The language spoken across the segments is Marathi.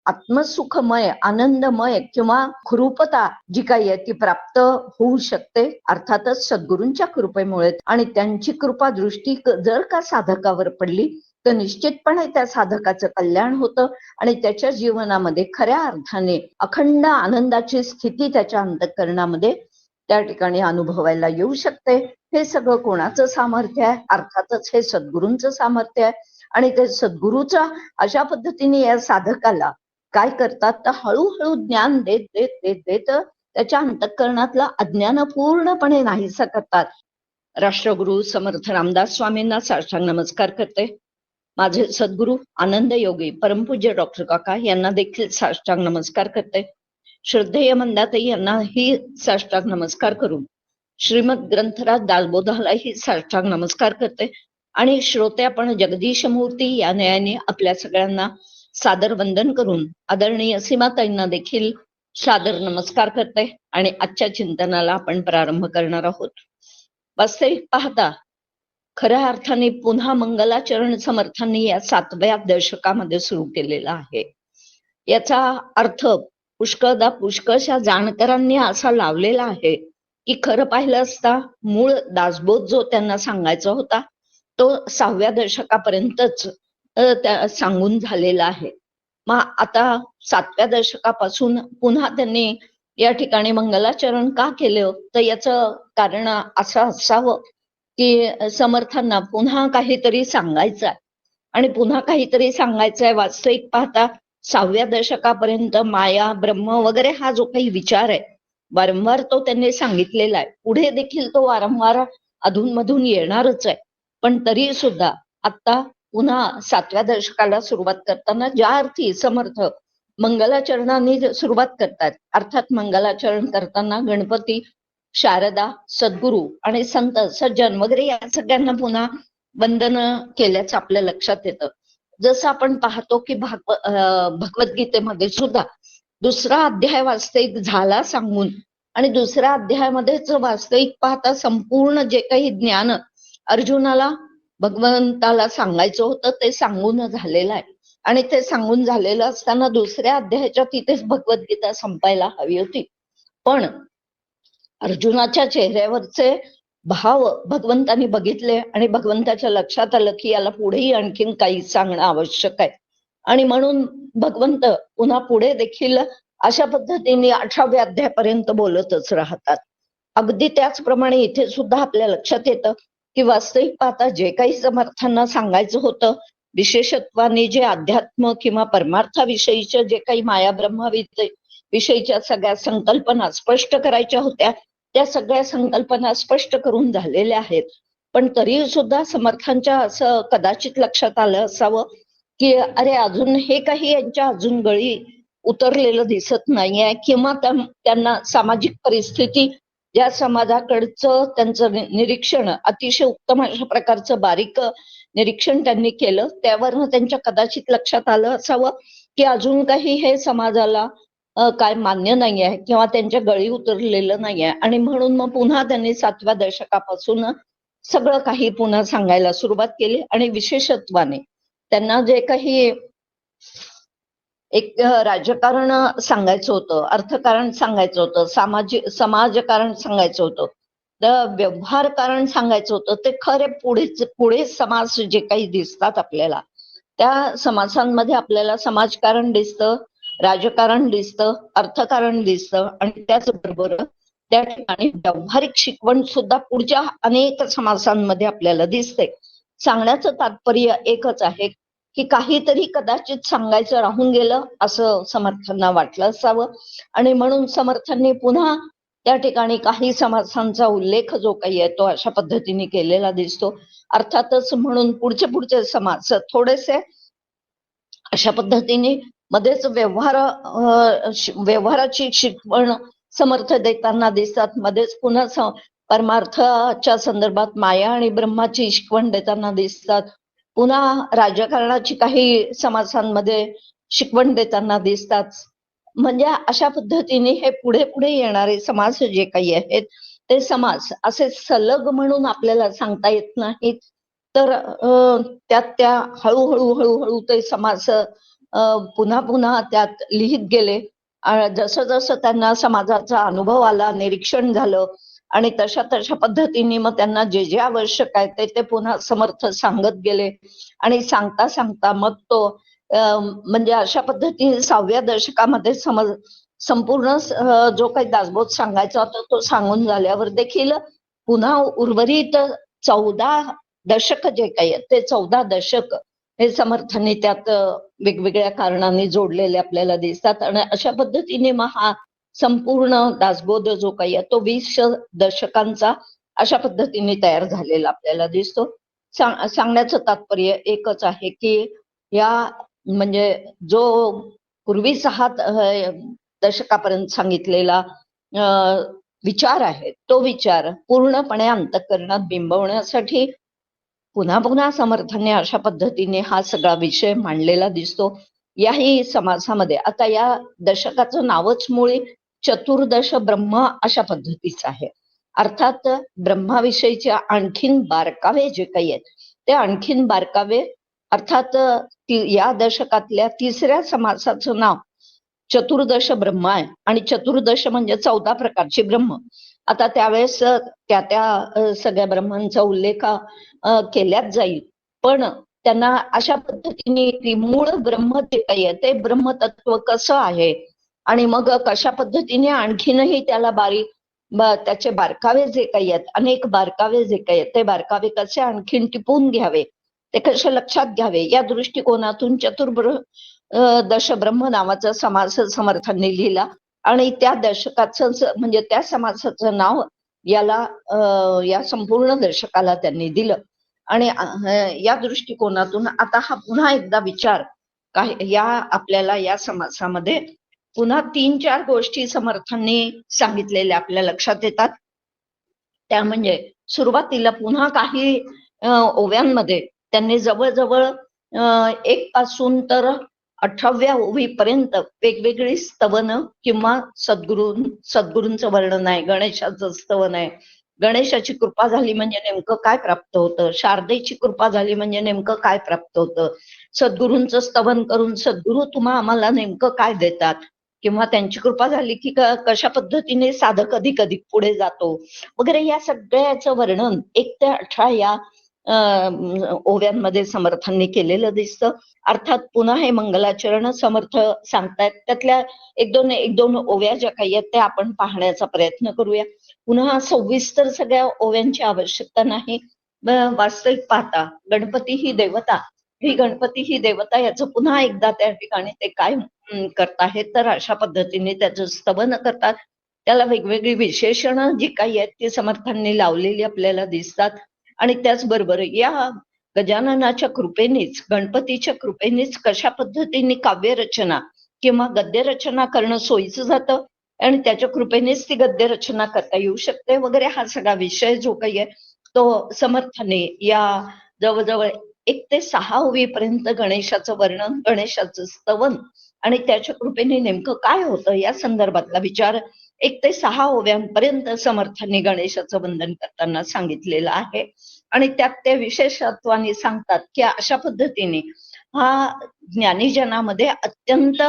आत्मसुखमय, आनंदमय किंवा कृपता जी काही आहे ती प्राप्त होऊ शकते, अर्थातच सद्गुरूंच्या कृपेमुळे. आणि त्यांची कृपा दृष्टी जर का साधकावर पडली तर निश्चितपणे त्या साधकाचं कल्याण होतं आणि त्याच्या जीवनामध्ये खऱ्या अर्थाने अखंड आनंदाची स्थिती त्याच्या अंतःकरणामध्ये त्या ठिकाणी अनुभवायला येऊ शकते. हे सगळं कोणाचं सामर्थ्य आहे? अर्थातच हे सद्गुरूंचं सामर्थ्य आहे. आणि ते सद्गुरूच्या अशा पद्धतीने या साधकाला काय करतात तर हळूहळू ज्ञान देत देत देत देत त्याच्या अंतःकरणातला अज्ञान पूर्णपणे नाहीसा करतात. राष्ट्रगुरु समर्थ रामदास स्वामींना साष्टांग नमस्कार करते. माझे सद्गुरू आनंद योगी परमपूज्य डॉक्टर काका यांना देखील साष्टांग नमस्कार करते. श्रद्धेय मंदाताई यांनाही साष्टांग नमस्कार करून श्रीमद ग्रंथराज दासबोधालाही साष्टांग नमस्कार करते. आणि श्रोते आपण जगदीश मूर्ती या न्यायाने आपल्या सगळ्यांना सादर वंदन करून आदरणीय सीमाताईंना देखील सादर नमस्कार करते. आणि आजच्या चिंतनाला आपण प्रारंभ करणार आहोत. वास्तविक पाहता खऱ्या अर्थाने पुन्हा मंगलाचरण समर्थांनी या 7व्या दशकामध्ये सुरू केलेला आहे. याचा अर्थ पुष्कळशा जाणकारांनी असा लावलेला आहे की खरं पाहिलं असता मूळ दासबोध जो त्यांना सांगायचा होता तो 6व्या दशकापर्यंतच सांगून झालेला आहे. मग आता 7व्या दशकापासून पुन्हा त्यांनी या ठिकाणी मंगलाचरण का केलं तर याचं कारण असं असावं की समर्थांना पुन्हा काहीतरी सांगायचं आहे. आणि पुन्हा काहीतरी सांगायचं आहे. वास्तविक पाहता 6व्या दशकापर्यंत माया ब्रह्म वगैरे हा जो काही विचार आहे वारंवार तो त्यांनी सांगितलेला आहे. पुढे देखील तो वारंवार अधूनमधून येणारच आहे. पण तरी सुद्धा आता पुन्हा 7व्या दशकाला सुरुवात करताना ज्या अर्थी समर्थ मंगलाचरणाने सुरुवात करतात, अर्थात मंगलाचरण करताना गणपती, शारदा, सद्गुरू आणि संत सज्जन वगैरे या सगळ्यांना पुन्हा वंदन केल्याचं आपल्या लक्षात येतं. जसं आपण पाहतो की भगवद्गीतेमध्ये सुद्धा 2रा अध्याय वास्तविक झाला सांगून आणि 2ऱ्या अध्यायामध्येच वास्तविक पाहता संपूर्ण जे काही ज्ञान अर्जुनाला भगवंताला सांगायचं होतं ते सांगून झालेलं आहे. आणि ते सांगून झालेलं असताना 2ऱ्या अध्यायाच्या तिथेच भगवद्गीता संपायला हवी होती. पण अर्जुनाच्या चेहऱ्यावरचे भाव भगवंतांनी बघितले आणि भगवंताच्या लक्षात आलं की याला पुढेही आणखीन काही सांगणं आवश्यक आहे. आणि म्हणून भगवंत पुन्हा पुढे देखील अशा पद्धतीने 18व्या अध्यायापर्यंत बोलतच राहतात. अगदी त्याचप्रमाणे इथे सुद्धा आपल्या लक्षात येतं की वास्तविक पाहता जे काही समर्थांना सांगायचं होतं विशेषत्वाने जे अध्यात्म किंवा परमार्थाविषयीच्या जे काही माया ब्रह्माविषयीच्या सगळ्या संकल्पना स्पष्ट करायच्या होत्या त्या सगळ्या संकल्पना स्पष्ट करून झालेल्या आहेत. पण तरी सुद्धा समर्थांच्या असं कदाचित लक्षात आलं असावं की अरे अजून हे काही यांच्या अजून गळी उतरलेलं दिसत नाहीये किंवा त्यांना सामाजिक परिस्थिती ज्या समाजाकडचं त्यांचं निरीक्षण अतिशय उत्तम अशा प्रकारचं बारीक निरीक्षण त्यांनी केलं त्यावरनं त्यांच्या कदाचित लक्षात आलं असावं की अजून काही हे समाजाला काय मान्य नाही आहे किंवा त्यांच्या गळी उतरलेलं नाही आहे. आणि म्हणून मग पुन्हा त्यांनी 7व्या दशकापासून सगळं काही पुन्हा सांगायला सुरुवात केली. आणि विशेषत्वाने त्यांना जे काही एक राजकारण सांगायचं होतं, अर्थकारण सांगायचं होतं, समाजकारण सांगायचं होतं, तर व्यवहार कारण सांगायचं होतं, ते खरे पुढे समाज जे काही दिसतात आपल्याला त्या समासांमध्ये आपल्याला समाजकारण दिसतं, राजकारण दिसतं, अर्थकारण दिसतं आणि त्याचबरोबर त्या ठिकाणी व्यावहारिक शिकवण सुद्धा पुढच्या अनेक समासांमध्ये आपल्याला दिसते. सांगण्याचं तात्पर्य एकच आहे की काहीतरी कदाचित सांगायचं राहून गेलं असं समर्थांना वाटलं असावं. आणि म्हणून समर्थांनी पुन्हा त्या ठिकाणी काही समासांचा उल्लेख जो काही आहे तो अशा पद्धतीने केलेला दिसतो. अर्थातच म्हणून पुढचे समाज थोडेसे अशा पद्धतीने मध्येच व्यवहाराची शिकवण समर्थ देताना दिसतात, मध्येच पुन्हा परमार्थाच्या संदर्भात माया आणि ब्रह्माची शिकवण देताना दिसतात, पुन्हा राजकारणाची काही समासांमध्ये शिकवण देताना दिसतात. म्हणजे अशा पद्धतीने हे पुढे पुढे येणारे समाज जे काही आहेत ते समाज असे सलग म्हणून आपल्याला सांगता येत नाहीत, तर त्या हळूहळू ते समाज पुन्हा पुन्हा त्यात लिहित गेले. जसं जसं त्यांना समाजाचा अनुभव आला, निरीक्षण झालं आणि तशा तशा पद्धतीने मग त्यांना जे जे आवश्यक आहे ते पुन्हा समर्थ सांगत गेले आणि सांगता सांगता मग तो म्हणजे अशा पद्धतीने 6व्या दशकामध्ये संपूर्ण जो काही दासबोध सांगायचा होता तो सांगून झाल्यावर देखील पुन्हा उर्वरित 14 दशक जे काही आहेत ते 14 दशक हे समर्थांनी त्यात वेगवेगळ्या कारणांनी जोडलेले आपल्याला दिसतात आणि अशा पद्धतीने मग हा संपूर्ण दासबोध जो काही आहे तो 20 दशकांचा अशा पद्धतीने तयार झालेला आपल्याला दिसतो. सांगण्याचं तात्पर्य एकच आहे की या म्हणजे जो पूर्वीचा हा दशकापर्यंत सांगितलेला विचार आहे तो विचार पूर्णपणे अंतःकरणात बिंबवण्यासाठी पुन्हा पुन्हा समर्थांनी अशा पद्धतीने हा सगळा विषय मांडलेला दिसतो. याही समासामध्ये आता या दशकाचं नावच मुळी चतुर्दश ब्रह्म अशा पद्धतीचं आहे. अर्थात ब्रह्माविषयीचे आणखीन बारकावे जे काही आहेत ते आणखीन बारकावे अर्थात या दशकातल्या 3ऱ्या समासाचं नाव चतुर्दश ब्रह्म आहे आणि चतुर्दश म्हणजे 14 प्रकारचे ब्रह्म. आता त्यावेळेस त्या सगळ्या ब्रह्मांचा उल्लेख केल्याच जाईल, पण त्यांना अशा पद्धतीने मूळ ब्रह्म जे काही आहे ते ब्रह्मतत्व कसं आहे आणि मग कशा पद्धतीने आणखीनही त्याला त्याचे बारकावे जे काही आहेत अनेक बारकावे जे काही आहेत ते बारकावे कसे आणखीन टिपून घ्यावे ते कसे लक्षात घ्यावे या दृष्टिकोनातून दश ब्रह्म नावाचा समास समर्थांनी लिहिला आणि त्या दशकाचं म्हणजे त्या समासाचं नाव याला या संपूर्ण दशकाला त्यांनी दिलं आणि या दृष्टिकोनातून आता हा पुन्हा एकदा विचार या आपल्याला या समासामध्ये पुन्हा 3-4 गोष्टी समर्थांनी सांगितलेल्या आपल्या लक्षात येतात. त्या म्हणजे सुरुवातीला पुन्हा काही ओव्यांमध्ये त्यांनी जवळजवळ 1 पासून तर 18व्या ओवीपर्यंत वेगवेगळी स्तवन किंवा सद्गुरूंचं वर्णन आहे, गणेशाचं स्तवन आहे. गणेशाची कृपा झाली म्हणजे नेमकं काय प्राप्त होतं, शारदेची कृपा झाली म्हणजे नेमकं काय प्राप्त होतं, सद्गुरूंचं स्तवन करून सद्गुरू तुम्हा आम्हाला नेमकं काय देतात किंवा त्यांची कृपा झाली की कशा पद्धतीने साधक अधिक अधिक पुढे जातो वगैरे या सगळ्याचं वर्णन 1 ते 18 या ओव्यांमध्ये समर्थांनी केलेलं दिसतं. अर्थात पुन्हा हे मंगलाचरण समर्थ सांगतायत त्यातल्या एक दोन ओव्या ज्या काही आहेत त्या आपण पाहण्याचा प्रयत्न करूया. पुन्हा सविस्तर सगळ्या ओव्यांची आवश्यकता नाही. वास्तविक पाहता गणपती ही देवता याचं पुन्हा एकदा त्या ठिकाणी ते काय करताहेत तर अशा पद्धतीने त्याचं स्तवन करतात. त्याला वेगवेगळी विशेषणं जी काही आहेत ती समर्थांनी लावलेली आपल्याला दिसतात आणि त्याचबरोबर या गजाननाच्या कृपेनेच गणपतीच्या कृपेनेच कशा पद्धतीने काव्यरचना किंवा गद्यरचना करणं सोयीचं जातं आणि त्याच्या कृपेनेच ती गद्य रचना करता येऊ शकते वगैरे हा सगळा विषय जो काही आहे तो समर्थाने या जवळजवळ 1 ते 6 ओवीपर्यंत गणेशाचं वर्णन, गणेशाचं स्तवन आणि त्याच्या कृपेने नेमकं काय होतं या संदर्भातला विचार 1 ते 6 ओव्यांपर्यंत समर्थांनी गणेशाचं वंदन करताना सांगितलेलं आहे आणि त्यात ते विशेषत्वाने सांगतात की अशा पद्धतीने हा ज्ञानीजनामध्ये अत्यंत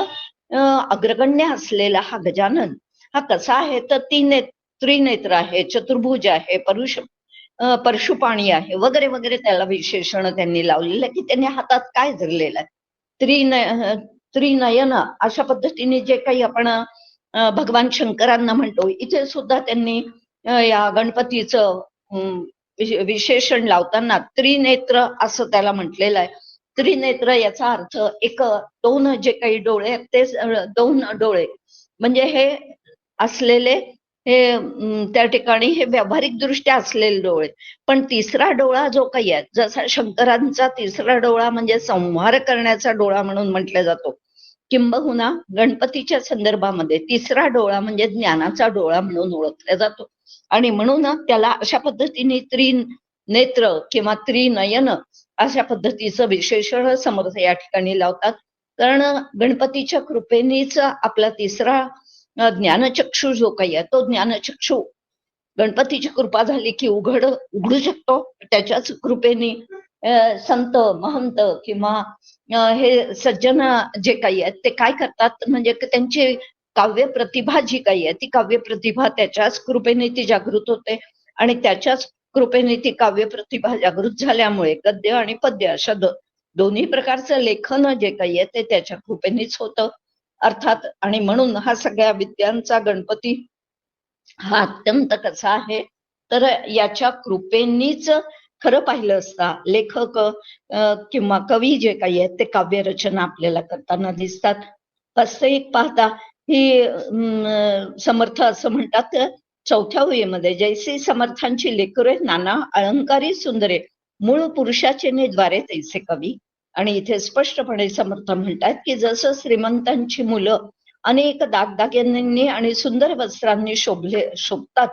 अग्रगण्य असलेला हा गजानन हा कसा आहे तर त्रिनेत्र आहे, चतुर्भुज आहे, परशुपाणी आहे वगैरे वगैरे त्याला विशेषण त्यांनी लावलेलं आहे की त्यांनी हातात काय धरलेलं आहे. त्रिनयन अशा पद्धतीने जे काही आपण भगवान शंकरांना म्हणतो इथे सुद्धा त्यांनी या गणपतीचं विशेषण लावताना त्रिनेत्र असं त्याला म्हटलेलं आहे. त्रिनेत्र याचा अर्थ 2 जे काही डोळे आहेत ते 2 डोळे म्हणजे हे असलेले हे त्या ठिकाणी हे व्यावहारिक दृष्ट्या असलेले डोळे, पण तिसरा डोळा जो काही आहे जसा शंकरांचा तिसरा डोळा म्हणजे संहार करण्याचा डोळा म्हणून म्हटला जातो, किंबहुना गणपतीच्या संदर्भामध्ये तिसरा डोळा म्हणजे ज्ञानाचा डोळा म्हणून ओळखला जातो आणि म्हणून त्याला अशा पद्धतीने त्रिनेत्र किंवा त्रिनयन अशा पद्धतीचं विशेषण समर्थ या ठिकाणी लावतात. कारण गणपतीच्या कृपेनेच आपला तिसरा ज्ञानचक्षु जो काही आहे तो ज्ञानचक्षु गणपतीची कृपा झाली की उघडू शकतो. त्याच्याच कृपेने संत महंत किंवा हे सज्जन जे काही आहेत ते काय करतात, म्हणजे त्यांची काव्य प्रतिभा जी काही आहे ती काव्य प्रतिभा त्याच्याच कृपेने ती जागृत होते आणि त्याच्याच कृपेने ती काव्य प्रतिभा जागृत झाल्यामुळे गद्य आणि पद्य अशा दोन्ही प्रकारचं लेखन जे काही आहे ते त्याच्या कृपेनेच होतं अर्थात. आणि म्हणून हा सगळ्या विद्यांचा गणपती हा अत्यंत कसा आहे, तर याच्या कृपेनीच खरं पाहिलं असता लेखक किंवा कवी जे काही आहेत ते काव्य रचना आपल्याला करताना दिसतात. वास्तविक पाहता ही समर्थ असं म्हणतात 4थ्या ओळीमध्ये, जैसी समर्थांची लेकरे नाना अलंकारी सुंदरे, मूळ पुरुषाचे ने द्वारे तैसे कवी. आणि इथे स्पष्टपणे समर्थ म्हणतात की जसं श्रीमंतांची मुलं अनेक दागदागिन्यांनी आणि सुंदर वस्त्रांनी शोभतात,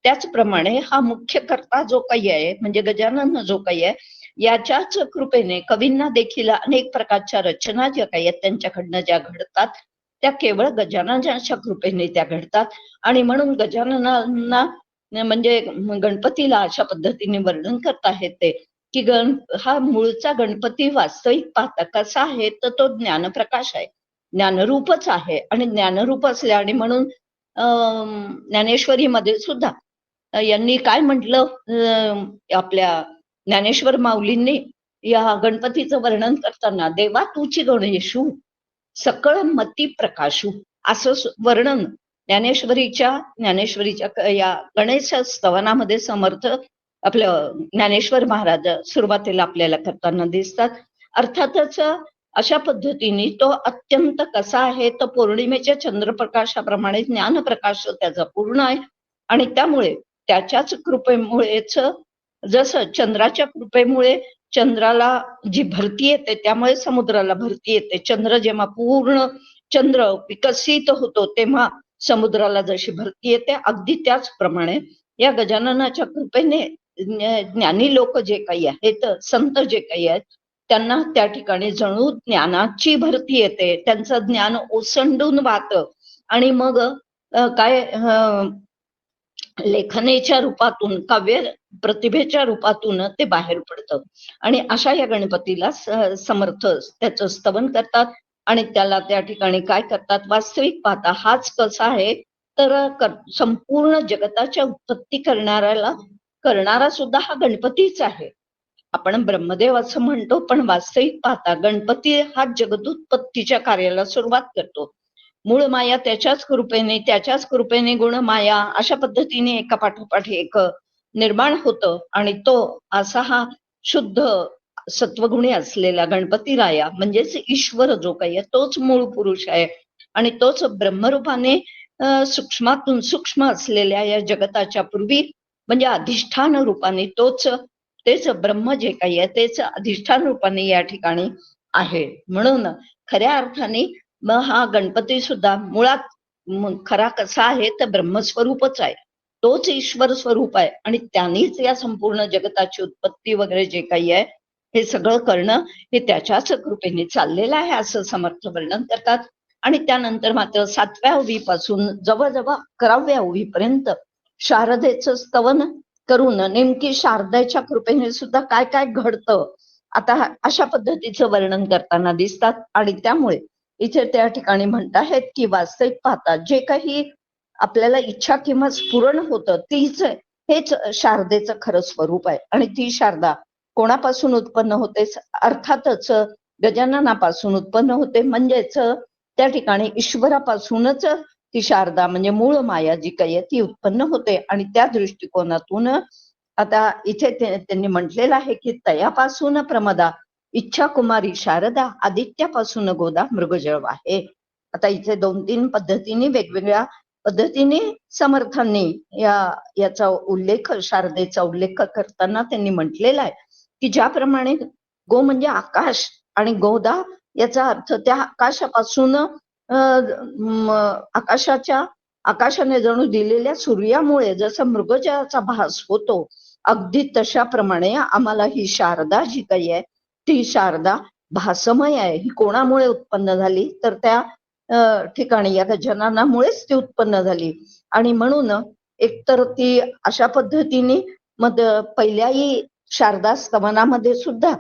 त्याचप्रमाणे हा मुख्य कर्ता जो काही आहे म्हणजे गजानन जो काही आहे, याच्याच कृपेने कवींना देखील अनेक प्रकारच्या रचना ज्या काही आहेत त्यांच्याकडनं ज्या घडतात त्या केवळ गजाननाच्या कृपेने त्या घडतात. आणि म्हणून गजाननांना म्हणजे गणपतीला अशा पद्धतीने वर्णन करता येते की हा मूळचा गणपती वास्तविक पाहता कसा आहे, तर तो ज्ञानप्रकाश आहे, ज्ञानरूपच आहे. आणि ज्ञानरूप असल्या आणि म्हणून ज्ञानेश्वरीमध्ये सुद्धा यांनी काय म्हटलं, आपल्या ज्ञानेश्वर माऊलींनी या गणपतीचं वर्णन करताना, देवा तुची गणेशू सकळ मती प्रकाशू, असं वर्णन ज्ञानेश्वरीच्या या गणेश स्तवनामध्ये समर्थ आपलं ज्ञानेश्वर महाराज सुरुवातीला आपल्याला करताना दिसतात. अर्थातच अशा पद्धतीने तो अत्यंत कसा आहे, तर पौर्णिमेच्या चंद्रप्रकाशाप्रमाणे ज्ञानप्रकाश त्याचा पूर्ण आहे. आणि त्यामुळे त्याच्याच कृपेमुळेच, जसं चंद्राच्या कृपेमुळे चंद्राला जी भरती येते त्यामुळे समुद्राला भरती येते, चंद्र जेव्हा पूर्ण चंद्र विकसित होतो तेव्हा समुद्राला जशी भरती येते, अगदी त्याचप्रमाणे या गजाननाच्या कृपेने ज्ञानी लोक जे काही आहेत, संत जे काही आहेत, त्यांना त्या ठिकाणी जणू ज्ञानाची भरती येते, त्यांचं ज्ञान ओसंडून वाहतं आणि मग काय लेखनेच्या रूपातून, काव्य प्रतिभेच्या रूपातून ते बाहेर पडतं. आणि अशा या गणपतीला समर्थ त्याचं स्तवन करतात आणि त्याला त्या ठिकाणी काय करतात, वास्तविक पाहता हाच कसा आहे, तर संपूर्ण जगताच्या उत्पत्ती करणारा सुद्धा हा गणपतीच आहे. आपण ब्रह्मदेव असं म्हणतो, पण वास्तविक पाहता गणपती हा जगदुत्पत्तीच्या कार्याला सुरुवात करतो. मूळ माया त्याच्याच कृपेने गुण माया अशा पद्धतीने एका पाठोपाठ एक निर्माण होतं. आणि तो असा हा शुद्ध सत्वगुणी असलेला गणपती राया म्हणजेच ईश्वर जो काही आहे तोच मूळ पुरुष आहे आणि तोच ब्रह्मरूपाने सूक्ष्मातून सूक्ष्म असलेल्या या जगताच्या पूर्वी म्हणजे अधिष्ठान रूपाने तेच ब्रह्म जे काही आहे तेच अधिष्ठान रूपाने या ठिकाणी आहे. म्हणून खऱ्या अर्थाने मग हा गणपती सुद्धा मुळात खरा कसा आहे, तर ब्रह्मस्वरूपच आहे, तोच ईश्वर स्वरूप आहे आणि त्यांनीच या संपूर्ण जगताची उत्पत्ती वगैरे जे काही आहे हे सगळं करणं हे त्याच्याच कृपेने चाललेलं आहे असं समर्थ वर्णन करतात. आणि त्यानंतर मात्र 7व्या ओवीपासून जवळजवळ 11व्या ओवीपर्यंत शारदेचं स्तवन करून नेमकी शारदेच्या कृपेने सुद्धा काय काय घडतं आता अशा पद्धतीचं वर्णन करताना दिसतात. आणि त्यामुळे इथे त्या ठिकाणी म्हणताहेत की वास्तविक पाहता जे काही आपल्याला इच्छा किंवा स्फुरण होतं हेच शारदेचं खरं स्वरूप आहे. आणि ती शारदा कोणापासून उत्पन्न होते, अर्थातच गजाननापासून उत्पन्न होते, म्हणजेच त्या ठिकाणी ईश्वरापासूनच ती शारदा म्हणजे मूळ माया जी काही आहे ती उत्पन्न होते. आणि त्या दृष्टिकोनातून आता इथे त्यांनी म्हटलेलं आहे की तयापासून प्रमदा इच्छा कुमारी शारदा आदित्यापासून गोदा मृगजळ आहे. आता इथे 2-3 पद्धतीने वेगवेगळ्या पद्धतीने समर्थांनी याचा उल्लेख, शारदेचा उल्लेख करताना त्यांनी म्हटलेला आहे की ज्याप्रमाणे गो म्हणजे आकाश आणि गोदा याचा अर्थ त्या आकाशापासून आकाशाने जणू दिलेल्या सूर्यामुळे जसं मृगजळाचा भास होतो, अगदी तशाप्रमाणे आम्हाला ही शारदा जी काही आहे ती शारदा भासमय आहे. ही कोणामुळे उत्पन्न झाली, तर त्या ठिकाणी या गजाननामुळेच ती उत्पन्न झाली. आणि म्हणून एकतर ती अशा पद्धतीने मग पहिल्याही शारदा स्तवनामध्ये सुद्धा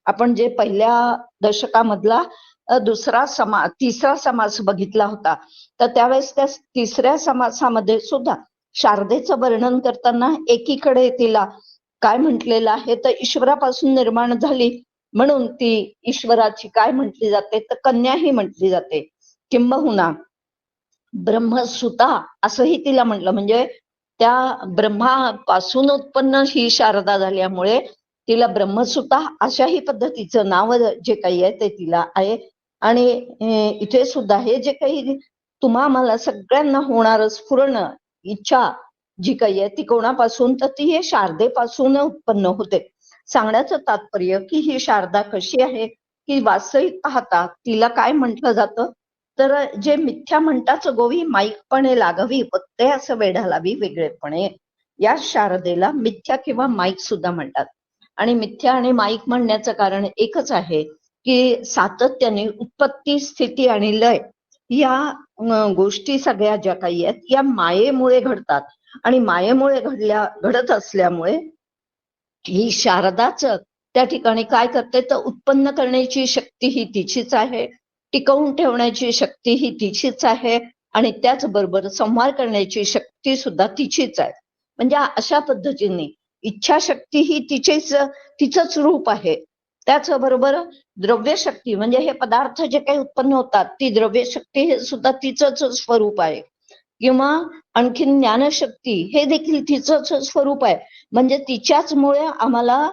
आपण जे पहिल्या दशकामधला तिसरा समास बघितला होता. तर त्यावेळेस त्या तिसऱ्या समासामध्ये सुद्धा शारदेचं वर्णन करताना एकीकडे तिला काय म्हटलेलं आहे, तर ईश्वरापासून निर्माण झाली म्हणून ती ईश्वराची काय म्हटली जाते, तर कन्याही म्हटली जाते. किंबहुना ब्रह्मसुता असंही तिला म्हटलं. म्हणजे त्या ब्रह्मापासून उत्पन्न ही शारदा झाल्यामुळे तिला ब्रह्मसुता अशाही पद्धतीचं नाव जे काही आहे ते तिला आहे. आणि इथे सुद्धा हे जे काही तुम्हा मला सगळ्यांना होणार स्फुरण इच्छा जी काही आहे ती कोणापासून, तर ती हे शारदेपासून उत्पन्न होते. सांगण्याचं तात्पर्य की ही शारदा कशी आहे, की वास्तविक पाहता तिला काय म्हटलं जातं, तर जे मिथ्या म्हणताच गोवी माईकपणे लागावी पत्ते असं वेढालावी वेगळेपणे, या शारदेला मिथ्या किंवा माईक सुद्धा म्हणतात. आणि मिथ्या आणि माईक म्हणण्याचं कारण एकच आहे की सातत्याने उत्पत्ती, स्थिती आणि लय या गोष्टी सगळ्या ज्या काही आहेत या मायेमुळे घडतात. आणि मायेमुळे घडत असल्यामुळे ही शारदाच त्या ठिकाणी काय करते, तर उत्पन्न करण्याची शक्ती ही तिचीच आहे, टिकवून ठेवण्याची शक्ती ही तिचीच आहे, आणि त्याचबरोबर संहार करण्याची शक्ती सुद्धा तिचीच आहे. म्हणजे अशा पद्धतीने इच्छाशक्ती ही तिचंच रूप आहे. त्याचबरोबर द्रव्यशक्ती म्हणजे हे पदार्थ जे काही उत्पन्न होतात ती द्रव्यशक्ती हे सुद्धा तिचंच स्वरूप आहे. किंवा आणखीन ज्ञानशक्ती हे देखील तिचंच स्वरूप आहे. म्हणजे तिच्याचमुळे आम्हाला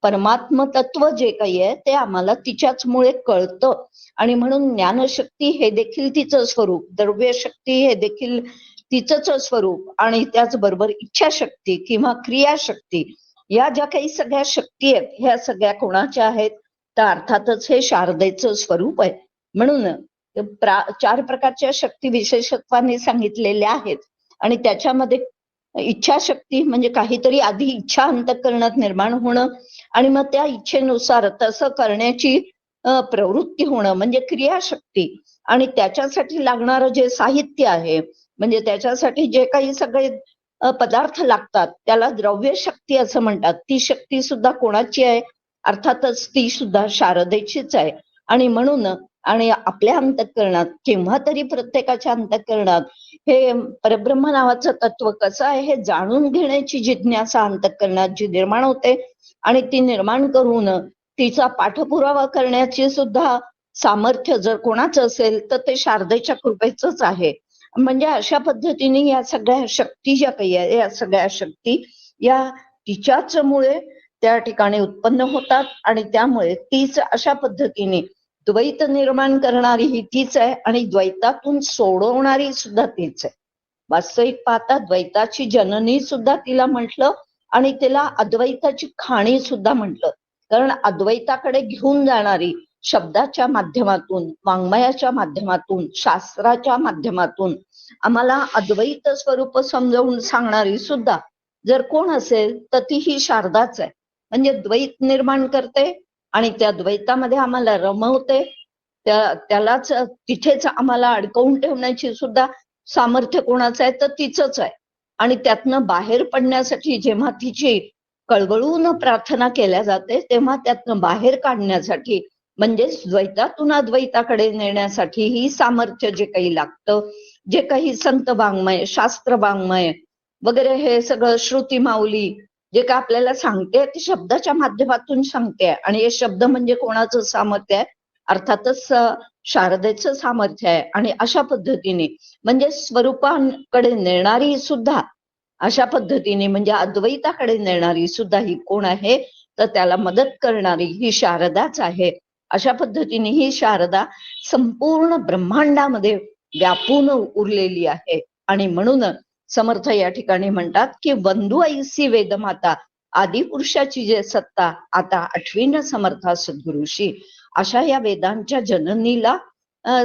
परमात्म तत्व जे काही आहे ते आम्हाला तिच्याचमुळे कळतं. आणि म्हणून ज्ञानशक्ती हे देखील तिचं स्वरूप, द्रव्यशक्ती हे देखील तिचंच स्वरूप, आणि त्याचबरोबर इच्छाशक्ती किंवा क्रियाशक्ती या ज्या काही सगळ्या शक्ती आहेत ह्या सगळ्या कोणाच्या आहेत, तर अर्थातच हे शारदेचं स्वरूप आहे. म्हणून 4 प्रकारच्या शक्ती विशेषत्वाने सांगितलेल्या आहेत. आणि त्याच्यामध्ये इच्छाशक्ती म्हणजे काहीतरी आधी इच्छा अंतःकरणात निर्माण होणं आणि मग त्या इच्छेनुसार तसं करण्याची प्रवृत्ती होणं म्हणजे क्रियाशक्ती. आणि त्याच्यासाठी लागणारं जे साहित्य आहे म्हणजे त्याच्यासाठी जे काही सगळे पदार्थ लागतात त्याला द्रव्य शक्ती असं म्हणतात. ती शक्ती सुद्धा कोणाची आहे, अर्थातच ती सुद्धा शारदेचीच आहे. आणि म्हणून आणि आपल्या अंतःकरणात केव्हा तरी प्रत्येकाच्या अंतःकरणात हे परब्रह्म नावाचं तत्व कसं आहे हे जाणून घेण्याची जिज्ञासा अंतःकरणात जी निर्माण होते, आणि ती निर्माण करून तिचा पाठपुरावा करण्याची सुद्धा सामर्थ्य जर कोणाचं असेल तर ते शारदेच्या कृपेचंच आहे. म्हणजे अशा पद्धतीने या सगळ्या शक्ती ज्या काही आहे या सगळ्या शक्ती या तिच्याच मुळे त्या ठिकाणी उत्पन्न होतात. आणि त्यामुळे तीच अशा पद्धतीने द्वैत निर्माण करणारी ही तीच आहे आणि द्वैतातून सोडवणारी सुद्धा तीच आहे. वास्तविक पाहता द्वैताची जननी सुद्धा तिला म्हटलं आणि तिला अद्वैताची खाणी सुद्धा म्हटलं. कारण अद्वैताकडे घेऊन जाणारी शब्दाच्या माध्यमातून, वाङ्मयाच्या माध्यमातून, शास्त्राच्या माध्यमातून आम्हाला अद्वैत स्वरूप समजावून सांगणारी सुद्धा जर कोण असेल तर ती ही शारदाच आहे. म्हणजे द्वैत निर्माण करते आणि त्या द्वैतामध्ये आम्हाला रमवते, त्यालाच तिथेच आम्हाला अडकवून ठेवण्याची सुद्धा सामर्थ्य कोणाचं आहे, तर तिचंच आहे. आणि त्यातनं बाहेर पडण्यासाठी जेव्हा तिची कळवळून प्रार्थना केल्या जाते तेव्हा त्यातनं बाहेर काढण्यासाठी म्हणजेच द्वैतातून अद्वैताकडे नेण्यासाठी ही सामर्थ्य जे काही लागतं, जे काही संत वाङ्मय, शास्त्र वाङ्मय वगैरे हे सगळं श्रुती माऊली जे काय आपल्याला सांगते ते शब्दाच्या माध्यमातून सांगते. आणि हे शब्द म्हणजे कोणाचं सामर्थ्य आहे, अर्थातच शारदेचं सामर्थ्य आहे. आणि अशा पद्धतीने म्हणजे स्वरूपाकडे नेणारी सुद्धा अशा पद्धतीने म्हणजे अद्वैताकडे नेणारी सुद्धा ही कोण आहे, तर त्याला मदत करणारी ही शारदाच आहे. अशा पद्धतीने ही शारदा संपूर्ण ब्रह्मांडामध्ये व्यापून उरलेली आहे. आणि म्हणून समर्थ या ठिकाणी म्हणतात की वंदू ऐसी वेदमाता आदिपुरुषाची जे सत्ता आता आठवीन समर्था सद्गुरुशी. अशा या वेदांच्या जननीला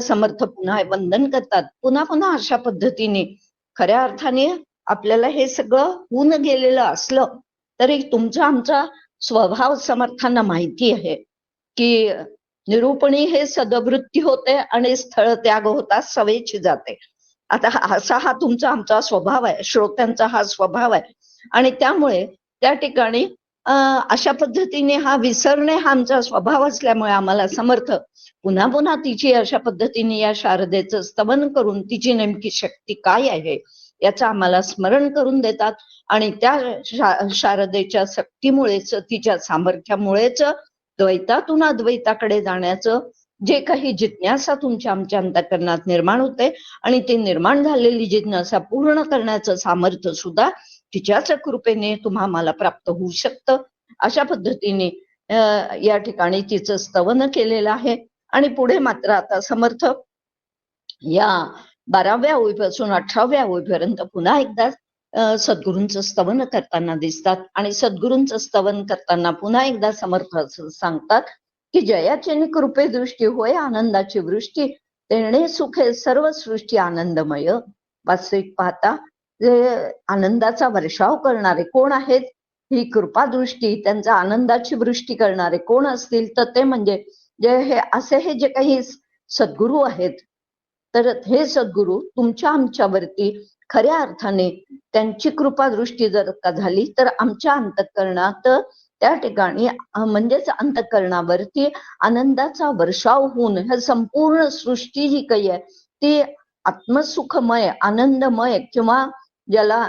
समर्थ पुन्हा वंदन करतात. पुन्हा पुन्हा अशा पद्धतीने खऱ्या अर्थाने आपल्याला हे सगळं होऊन गेलेलं असलं तरी तुमचा आमचा स्वभाव समर्थांना माहिती आहे की निरूपणी हे सदवृत्ती होते आणि स्थळ त्याग होता सवेची जाते. आता असा हा तुमचा आमचा स्वभाव आहे, श्रोत्यांचा हा स्वभाव आहे. आणि त्यामुळे त्या ठिकाणी अशा पद्धतीने हा विसरणे हा आमचा स्वभाव असल्यामुळे आम्हाला समर्थ पुन्हा पुन्हा तिची अशा पद्धतीने या शारदेचं स्तवन करून तिची नेमकी शक्ती काय आहे याचं आम्हाला स्मरण करून देतात. आणि त्या शारदेच्या शक्तीमुळेच, तिच्या सामर्थ्यामुळेच द्वैतातून अद्वैताकडे जाण्याचं जे काही जिज्ञासा तुमच्या आमच्या अंतःकरणात निर्माण होते आणि ते निर्माण झालेली जिज्ञासा पूर्ण करण्याचं सामर्थ्य सुद्धा तिच्याच कृपेने तुम्हा मला प्राप्त होऊ शकतं. अशा पद्धतीने या ठिकाणी तिचं स्तवन केलेलं आहे. आणि पुढे मात्र आता समर्थ या 12व्या ओळीपासून 18व्या ओळीपर्यंत पुन्हा एकदा सद्गुरूंचं स्तवन करताना दिसतात. आणि सद्गुरूंचं स्तवन करताना पुन्हा एकदा समर्थ असं सांगतात की जयाची कृपे दृष्टी होय आनंदाची वृष्टी, तेणे सुखे सर्व सृष्टी आनंदमय. वास्तविक पाहता आनंदाचा वर्षाव करणारे कोण आहेत? ही कृपादृष्टी, त्यांचा आनंदाची वृष्टी करणारे कोण असतील? तर ते म्हणजे हे जे काही सद्गुरू आहेत, तर हे सद्गुरू तुमच्या आमच्यावरती खऱ्या अर्थाने त्यांची कृपादृष्टी जर का झाली तर आमच्या अंतःकरणात त्या ठिकाणी म्हणजेच अंतःकरणावरती आनंदाचा वर्षाव होऊन हे संपूर्ण सृष्टी जी काही आहे ती आत्मसुखमय, आनंदमय किंवा ज्याला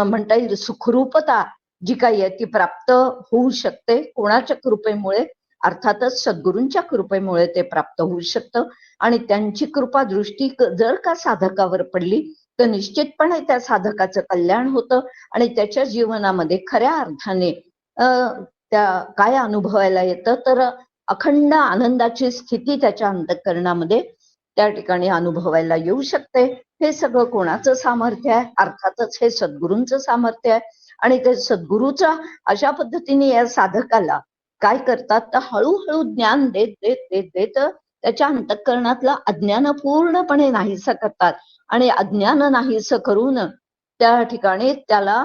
म्हणता येईल सुखरूपता जी काही आहे ती प्राप्त होऊ शकते. कोणाच्या कृपेमुळे? अर्थातच सद्गुरूंच्या कृपेमुळे ते प्राप्त होऊ शकतं. आणि त्यांची कृपा दृष्टी जर का साधकावर पडली तर निश्चितपणे त्या साधकाचं कल्याण होतं आणि त्याच्या जीवनामध्ये खऱ्या अर्थाने त्या काय अनुभवायला येतं तर अखंड आनंदाची स्थिती त्याच्या अंतःकरणामध्ये त्या ठिकाणी अनुभवायला येऊ शकते. हे सगळं कोणाचं सामर्थ्य आहे? अर्थातच हे सद्गुरूंचं सामर्थ्य आहे. आणि ते सद्गुरूचा अशा पद्धतीने या साधकाला काय करतात तर हळूहळू ज्ञान देत देत देत देत त्याच्या अंतःकरणातलं अज्ञान पूर्णपणे नाहीसं करतात. आणि अज्ञान नाहीसं करून त्या ठिकाणी त्याला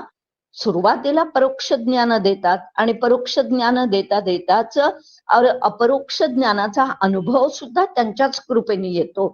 सुरुवातीला परोक्ष ज्ञान देतात आणि परोक्ष ज्ञान देता देताच अपरोक्ष ज्ञानाचा अनुभव सुद्धा त्यांच्याच कृपेने येतो.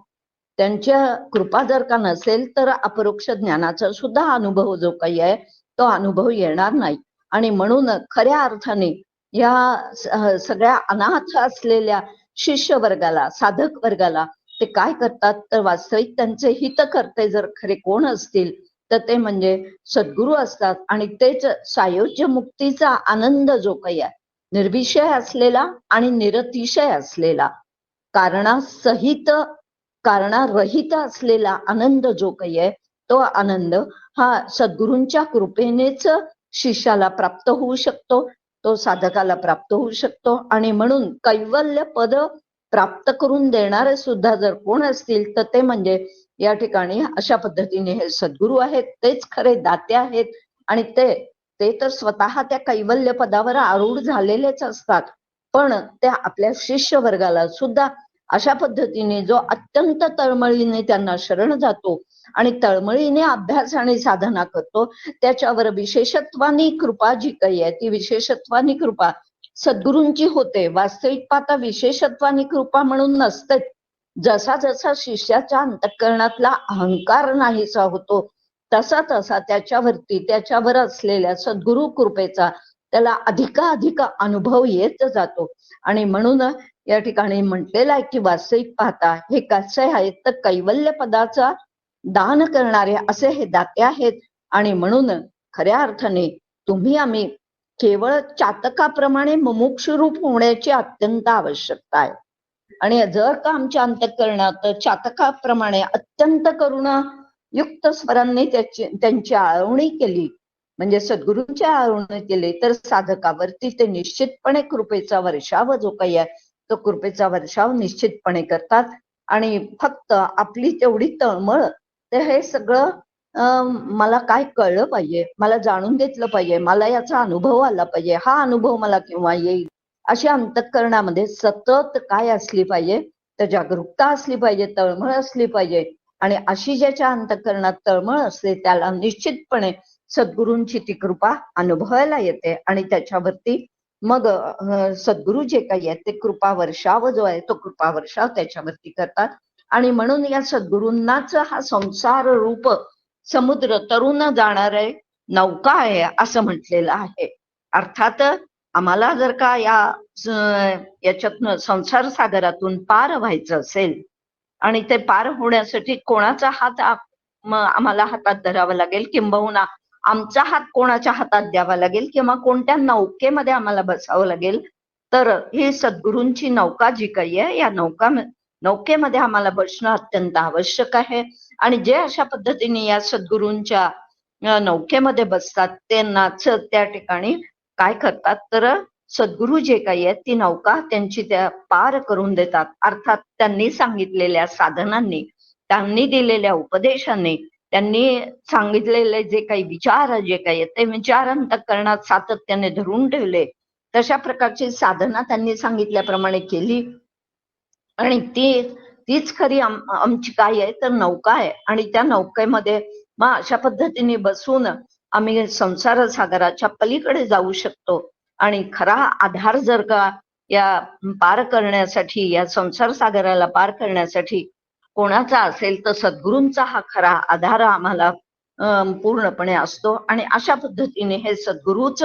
त्यांच्या कृपा जर का नसेल तर अपरोक्ष ज्ञानाचा सुद्धा अनुभव जो काही आहे तो अनुभव येणार नाही. आणि म्हणून खऱ्या अर्थाने या सगळ्या अनाथ असलेल्या शिष्य वर्गाला, साधक वर्गाला ते काय करतात तर वास्तविक त्यांचे हितकर्ते जर खरे कोण असतील तर ते म्हणजे सद्गुरू असतात. आणि तेच सायोज्य मुक्तीचा आनंद जो काही आहे निर्विषय असलेला आणि निरतिशय असलेला, कारणासहित कारणारहित असलेला आनंद जो काही आहे तो आनंद हा सद्गुरूंच्या कृपेनेच शिष्याला प्राप्त होऊ शकतो, तो साधकाला प्राप्त होऊ शकतो. आणि म्हणून कैवल्य पद प्राप्त करून देणारे सुद्धा जर कोण असतील तर ते म्हणजे या ठिकाणी अशा पद्धतीने हे सद्गुरू आहेत, तेच खरे दाते आहेत. आणि ते तर स्वतः त्या कैवल्य पदावर आरूढ झालेलेच असतात, पण त्या आपल्या शिष्य वर्गाला सुद्धा अशा पद्धतीने जो अत्यंत तळमळीने त्यांना शरण जातो आणि तळमळीने अभ्यास आणि साधना करतो त्याच्यावर विशेषत्वानी कृपा जी काही आहे ती विशेषत्वानी कृपा सद्गुरूंची होते. वास्तविक पाहता विशेषत्वानी कृपा म्हणून नसते. जसा जसा शिष्याच्या अंतःकरणातला अहंकार नाहीसा होतो तसा तसा त्याच्यावर असलेल्या सद्गुरु कृपेचा त्याला अधिकाधिक अनुभव येत जातो. आणि म्हणून या ठिकाणी म्हटलेलं आहे की वास्तविक पाहता हे कसे आहेत तर कैवल्य पदाचा दान करणारे असे हे दाते आहेत. आणि म्हणून खऱ्या अर्थाने तुम्ही आम्ही केवळ चातकाप्रमाणे मुमुक्ष रूप होण्याची अत्यंत आवश्यकता आहे. आणि जर का आमच्या अंतःकरणात चातकाप्रमाणे अत्यंत करुणा युक्त स्वरांनी त्यांची आळवणी केली म्हणजे सद्गुरूंची आळवणी केली तर साधकावरती ते निश्चितपणे कृपेचा वर्षाव जो काही आहे तो कृपेचा वर्षाव निश्चितपणे करतात. आणि फक्त आपली तेवढी तळमळ ते हे सगळं मला काय कळलं पाहिजे, मला जाणून घेतलं पाहिजे, मला याचा अनुभव आला पाहिजे, हा अनुभव मला केव्हा येईल अशा अंतःकरणामध्ये सतत काय असली पाहिजे तर जागरूकता असली पाहिजे, तळमळ असली पाहिजे. आणि अशी ज्याच्या अंतःकरणात तळमळ असते त्याला निश्चितपणे सद्गुरूंची ती कृपा अनुभवायला येते आणि त्याच्यावरती मग सद्गुरू जे काही आहे ते कृपा वर्षाव जो आहे तो कृपा वर्षाव त्याच्यावरती करतात. आणि म्हणून या सद्गुरूंनाच हा संसार रूप समुद्र तरुण जाणार आहे नौका आहे असं म्हटलेलं आहे. अर्थात आम्हाला जर का याच्यातनं संसार सागरातून पार व्हायचं असेल आणि ते पार होण्यासाठी कोणाचा हात आम्हाला हातात धरावा लागेल, किंबहुना आमचा हात कोणाच्या हातात द्यावा लागेल, किंवा कोणत्या नौकेमध्ये आम्हाला बसावं लागेल, तर ही सद्गुरूंची नौका जी काही आहे, या नौकेमध्ये आम्हाला बसणं अत्यंत आवश्यक आहे. आणि जे अशा पद्धतीने या सद्गुरूंच्या नौकेमध्ये बसतात त्यांनाच त्या ठिकाणी काय करतात, तर सद्गुरू जे काही आहेत ती नौका त्यांची त्या पार करून देतात. अर्थात त्यांनी सांगितलेल्या साधनांनी, त्यांनी दिलेल्या उपदेशांनी, त्यांनी सांगितलेले जे काही विचार जे काही आहेत ते विचार अंतःकरणात सातत्याने धरून ठेवले, तशा प्रकारची साधना त्यांनी सांगितल्याप्रमाणे केली. आणि तीच खरी आमची काय आहे, तर नौका आहे. आणि त्या नौकेमध्ये मग अशा पद्धतीने बसून आम्ही संसार सागराच्या पलीकडे जाऊ शकतो. आणि खरा आधार जर का या पार करण्यासाठी, या संसार सागराला पार करण्यासाठी कोणाचा असेल, तर सद्गुरूंचा हा खरा आधार आम्हाला पूर्णपणे असतो. आणि अशा पद्धतीने हे सद्गुरूच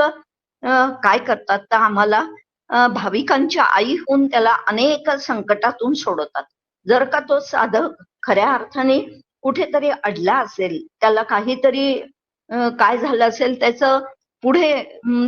काय करतात, तर आम्हाला भाविकांच्या आई होऊन त्याला अनेक संकटातून सोडवतात. जर का तो साधक खऱ्या अर्थाने कुठेतरी अडला असेल, त्याला काहीतरी काय झालं असेल, त्याचं पुढे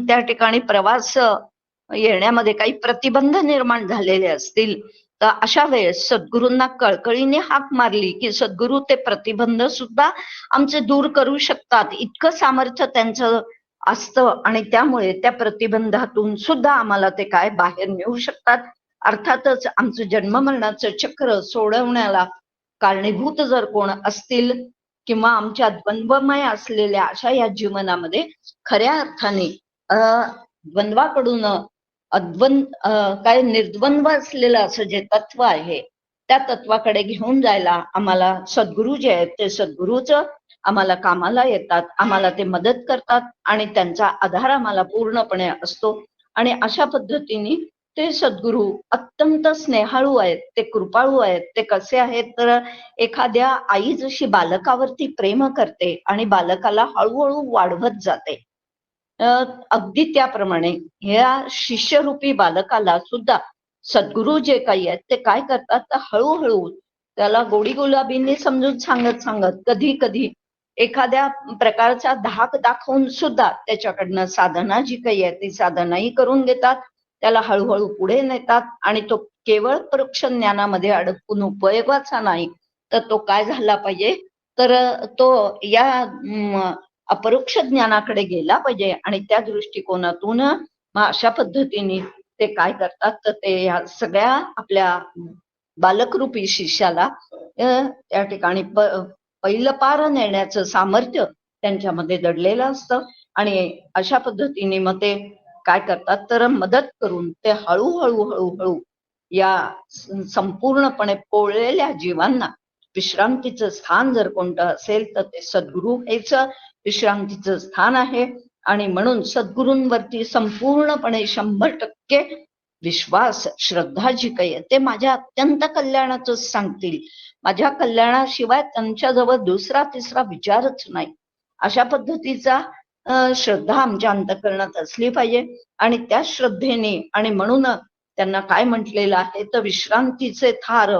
त्या ठिकाणी प्रवास येण्यामध्ये काही प्रतिबंध निर्माण झालेले असतील, तर अशा वेळेस सद्गुरूंना कळकळीने हाक मारली की सद्गुरू ते प्रतिबंध सुद्धा आमचे दूर करू शकतात, इतकं सामर्थ्य त्यांचं असतं. आणि त्यामुळे त्या प्रतिबंधातून सुद्धा आम्हाला ते काय बाहेर नेऊ शकतात. अर्थातच आमचं जन्ममरणाचं चक्र सोडवण्याला कारणीभूत जर कोण असतील, किंवा आमच्या द्वंद्वमय असलेल्या अशा या जीवनामध्ये खऱ्या अर्थाने द्वंद्वाकडून काय निर्द्वंद्व असलेलं असं जे तत्व आहे, त्या तत्वाकडे घेऊन जायला आम्हाला सद्गुरू जे आहेत ते सद्गुरूच आम्हाला कामाला येतात, आम्हाला ते मदत करतात. आणि त्यांचा आधार आम्हाला पूर्णपणे असतो. आणि अशा पद्धतीने ते सद्गुरू अत्यंत स्नेहाळू आहेत, ते कृपाळू आहेत. ते कसे आहेत, तर एखाद्या आई जशी बालकावरती प्रेम करते आणि बालकाला हळूहळू वाढवत जाते, अगदी त्याप्रमाणे ह्या शिष्यरूपी बालकाला सुद्धा सद्गुरू जे काही आहेत ते काय करतात, तर हळूहळू त्याला गोडी गुलाबींनी समजून सांगत कधी कधी एखाद्या प्रकारचा धाक दाखवून सुद्धा त्याच्याकडनं साधना जी काही आहे ती साधनाही करून घेतात, त्याला हळूहळू पुढे नेतात. आणि तो केवळ परोक्ष ज्ञानामध्ये अडकून उपयोगाचा नाही, तर तो काय झाला पाहिजे, तर तो या अपरोक्ष ज्ञानाकडे गेला पाहिजे. आणि त्या दृष्टिकोनातून मग अशा पद्धतीने ते काय करतात, तर ते या सगळ्या आपल्या बालकरूपी शिष्याला त्या ठिकाणी पहिलं पार नेण्याचं सामर्थ्य त्यांच्यामध्ये दडलेलं असतं. आणि अशा पद्धतीने मग ते काय करतात, तर मदत करून ते हळूहळू हळूहळू या संपूर्णपणे पोळलेल्या जीवांना विश्रांतीचं स्थान जर कोणतं असेल, तर ते सद्गुरू हेच विश्रांतीचं स्थान आहे. आणि म्हणून सद्गुरूंवरती संपूर्णपणे 100% विश्वास, श्रद्धा जी काही आहे ते माझ्या अत्यंत कल्याणाचं सांगतील, माझ्या कल्याणाशिवाय त्यांच्याजवळ दुसरा तिसरा विचारच नाही, अशा पद्धतीचा श्रद्धा आमच्या अंतःकरणात असली पाहिजे. आणि त्या श्रद्धेने, आणि म्हणून त्यांना काय म्हटलेलं आहे, तर विश्रांतीचे थार,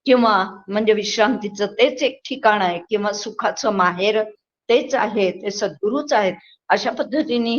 किंवा म्हणजे विश्रांतीचं तेच एक ठिकाण आहे, किंवा सुखाचं माहेर तेच आहे, ते सद्गुरूच आहेत. अशा पद्धतीने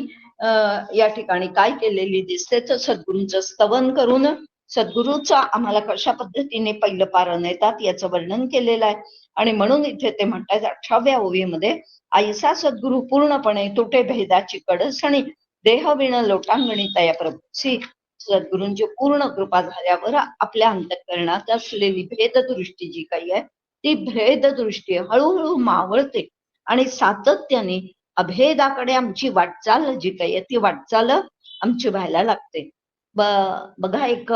या ठिकाणी काय केलेली दिसते, तर सद्गुरूंचं स्तवन करून सद्गुरूचा आम्हाला कशा पद्धतीने पहिलं पारण येतात याचं वर्णन केलेलं आहे. आणि म्हणून इथे ते म्हणतात 18व्या ओवीमध्ये, आईसा सद्गुरू पूर्णपणे तुटे भेदाची कडसणी, देहविण लोटांगणी तया प्रभूसी. सद्गुरूंची पूर्ण कृपा झाल्यावर आपल्या अंतःकरणात असलेली भेददृष्टी जी काही आहे ती भेददृष्टी हळूहळू मावळते. आणि सातत्याने अभेदाकडे आमची वाटचाल जी काही आहे ती वाटचाल आमची व्हायला लागते. बघा, एक